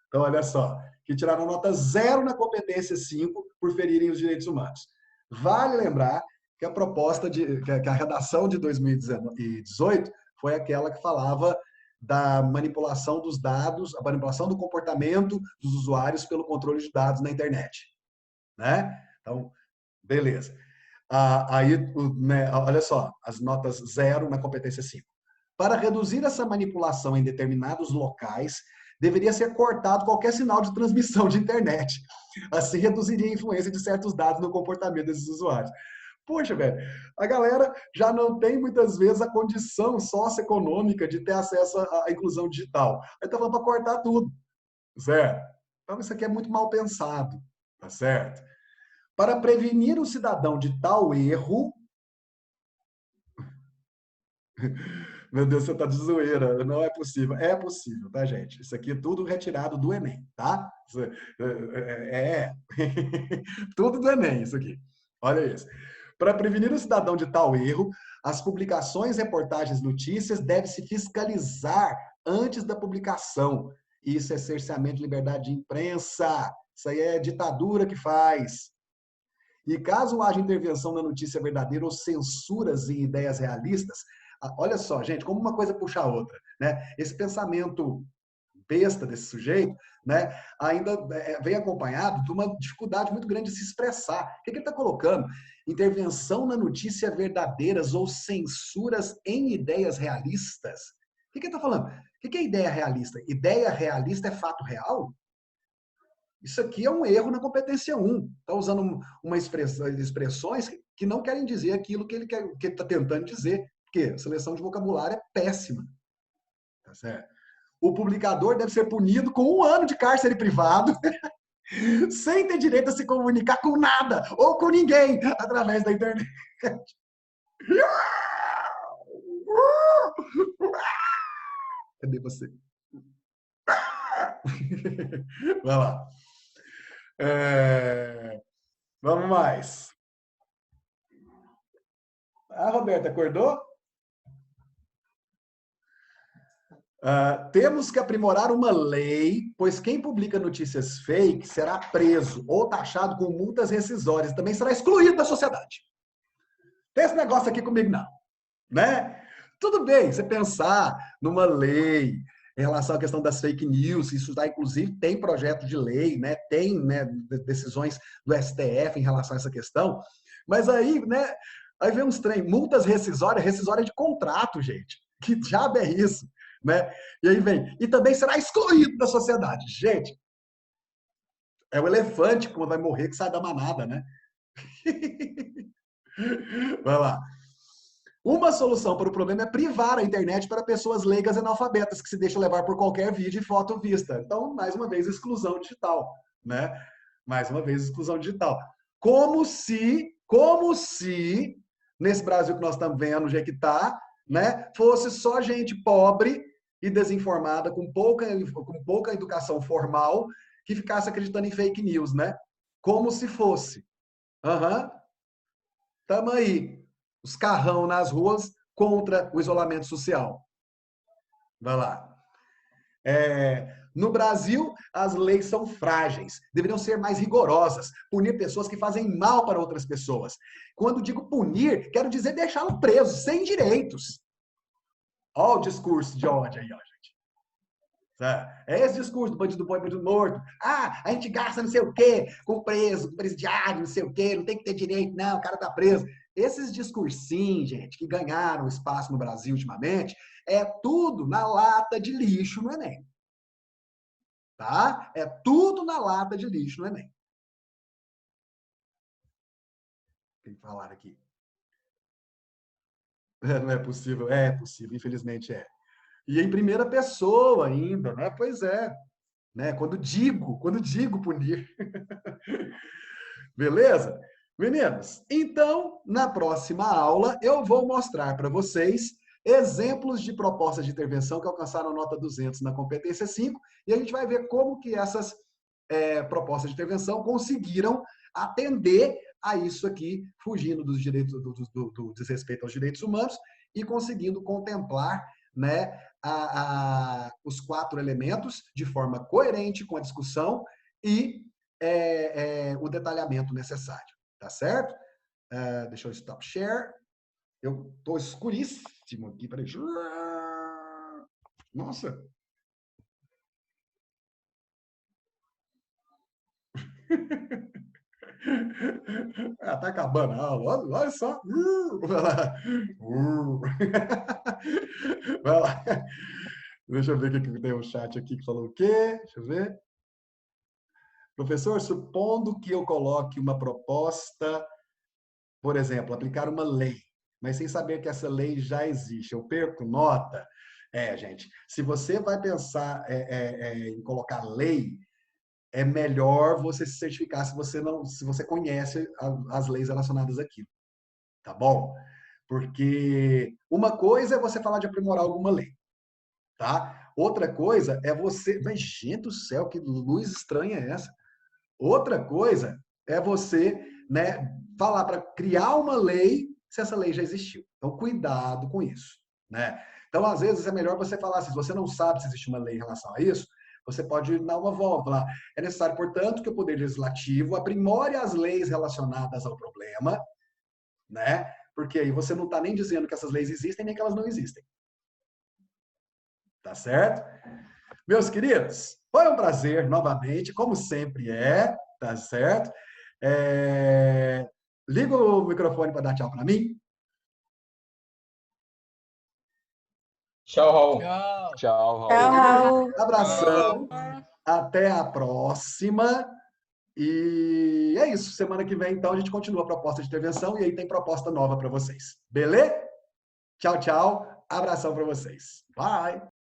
Então, olha só, que tiraram nota 0 na competência 5 por ferirem os direitos humanos. Vale lembrar que a proposta que a redação de 2018 foi aquela que falava da manipulação dos dados, a manipulação do comportamento dos usuários pelo controle de dados na internet, né? Então, beleza. Aí, né, olha só, as notas 0 na competência 5. Para reduzir essa manipulação em determinados locais, deveria ser cortado qualquer sinal de transmissão de internet. Assim, reduziria a influência de certos dados no comportamento desses usuários. Poxa, velho, a galera já não tem muitas vezes a condição socioeconômica de ter acesso à inclusão digital. Aí tá falando para cortar tudo, certo? Então isso aqui é muito mal pensado, tá certo? Para prevenir o cidadão de tal erro, meu Deus, você tá de zoeira, não é possível. É possível, tá, gente? Isso aqui é tudo retirado do Enem, tá? Tudo do Enem, isso aqui. Olha isso. Para prevenir o cidadão de tal erro, as publicações, reportagens, notícias devem-se fiscalizar antes da publicação. Isso é cerceamento de liberdade de imprensa. Isso aí é ditadura que faz. E caso haja intervenção na notícia verdadeira ou censuras em ideias realistas, olha só, gente, como uma coisa puxa a outra, né? Esse pensamento besta desse sujeito, né, ainda vem acompanhado de uma dificuldade muito grande de se expressar. O que ele está colocando? Intervenção na notícia verdadeiras ou censuras em ideias realistas? O que ele está falando? O que é ideia realista? Ideia realista é fato real? Isso aqui é um erro na competência 1. Está usando expressões que não querem dizer aquilo que ele está tentando dizer. Porque a seleção de vocabulário é péssima. Tá certo? O publicador deve ser punido com 1 ano de cárcere privado, sem ter direito a se comunicar com nada ou com ninguém através da internet. Cadê você? Vai lá. Vamos mais. A Roberta acordou? Temos que aprimorar uma lei, pois quem publica notícias fake será preso ou taxado com multas rescisórias. Também será excluído da sociedade. Tem esse negócio aqui comigo, não. Né? Tudo bem, você pensar numa lei em relação à questão das fake news, isso já, inclusive, tem projeto de lei, né? Tem, né, decisões do STF em relação a essa questão, mas aí, né, aí vem uns trem, multas rescisórias, rescisória de contrato, gente. Que diabo é isso? Né? E aí vem, e também será excluído da sociedade. Gente, é o elefante quando vai morrer que sai da manada, né? Vai lá. Uma solução para o problema é privar a internet para pessoas leigas e analfabetas que se deixam levar por qualquer vídeo e foto vista. Então, mais uma vez, exclusão digital, né? Mais uma vez, exclusão digital. Como se, nesse Brasil que nós estamos vendo, o jeito que está, né, fosse só gente pobre e desinformada, com pouca educação formal, que ficasse acreditando em fake news, né? Como se fosse. Tamo aí. Os carrão nas ruas contra o isolamento social. Vai lá. No Brasil, as leis são frágeis, deveriam ser mais rigorosas, punir pessoas que fazem mal para outras pessoas. Quando digo punir, quero dizer deixá-lo preso, sem direitos. Olha o discurso de ódio aí, ó, gente. É esse discurso do bandido bom e bandido morto. Ah, a gente gasta não sei o quê com preso, com presidiário, não sei o quê, não tem que ter direito, não, o cara tá preso. Esses discursinhos, gente, que ganharam espaço no Brasil ultimamente, é tudo na lata de lixo no Enem. Tá? É tudo na lata de lixo no Enem. Tem que falar aqui. Não é possível? É possível, infelizmente é. E em primeira pessoa ainda, né? Pois é. Né? Quando digo punir. Beleza? Meninos, então, na próxima aula, eu vou mostrar para vocês exemplos de propostas de intervenção que alcançaram nota 200 na competência 5, e a gente vai ver como que essas propostas de intervenção conseguiram atender a isso aqui, fugindo dos direitos, do desrespeito aos direitos humanos e conseguindo contemplar, né, os 4 elementos de forma coerente com a discussão e o detalhamento necessário. Tá certo? Deixa eu stop share. Eu tô escuríssimo aqui, peraí. Nossa. Tá acabando a aula. Olha só. Vai lá. Deixa eu ver o que tem um chat aqui que falou o quê? Deixa eu ver. Professor, supondo que eu coloque uma proposta, por exemplo, aplicar uma lei, mas sem saber que essa lei já existe, eu perco nota? Gente, se você vai pensar em colocar lei, é melhor você se certificar se você conhece as leis relacionadas àquilo, tá bom? Porque uma coisa é você falar de aprimorar alguma lei, tá? Outra coisa é você... Mas, gente do céu, que luz estranha é essa? Outra coisa é você, né, falar para criar uma lei se essa lei já existiu. Então, cuidado com isso, né? Então, às vezes, é melhor você falar assim, se você não sabe se existe uma lei em relação a isso, você pode dar uma volta lá. É necessário, portanto, que o Poder Legislativo aprimore as leis relacionadas ao problema, né? Porque aí você não está nem dizendo que essas leis existem, nem que elas não existem. Tá certo? Meus queridos, foi um prazer novamente, como sempre tá certo? Liga o microfone para dar tchau para mim. Tchau, Raul. Tchau, Tchau, Raul. Raul. Abração. Até a próxima. E é isso. Semana que vem, então, a gente continua a proposta de intervenção e aí tem proposta nova para vocês. Beleza? Tchau, tchau. Abração para vocês. Bye!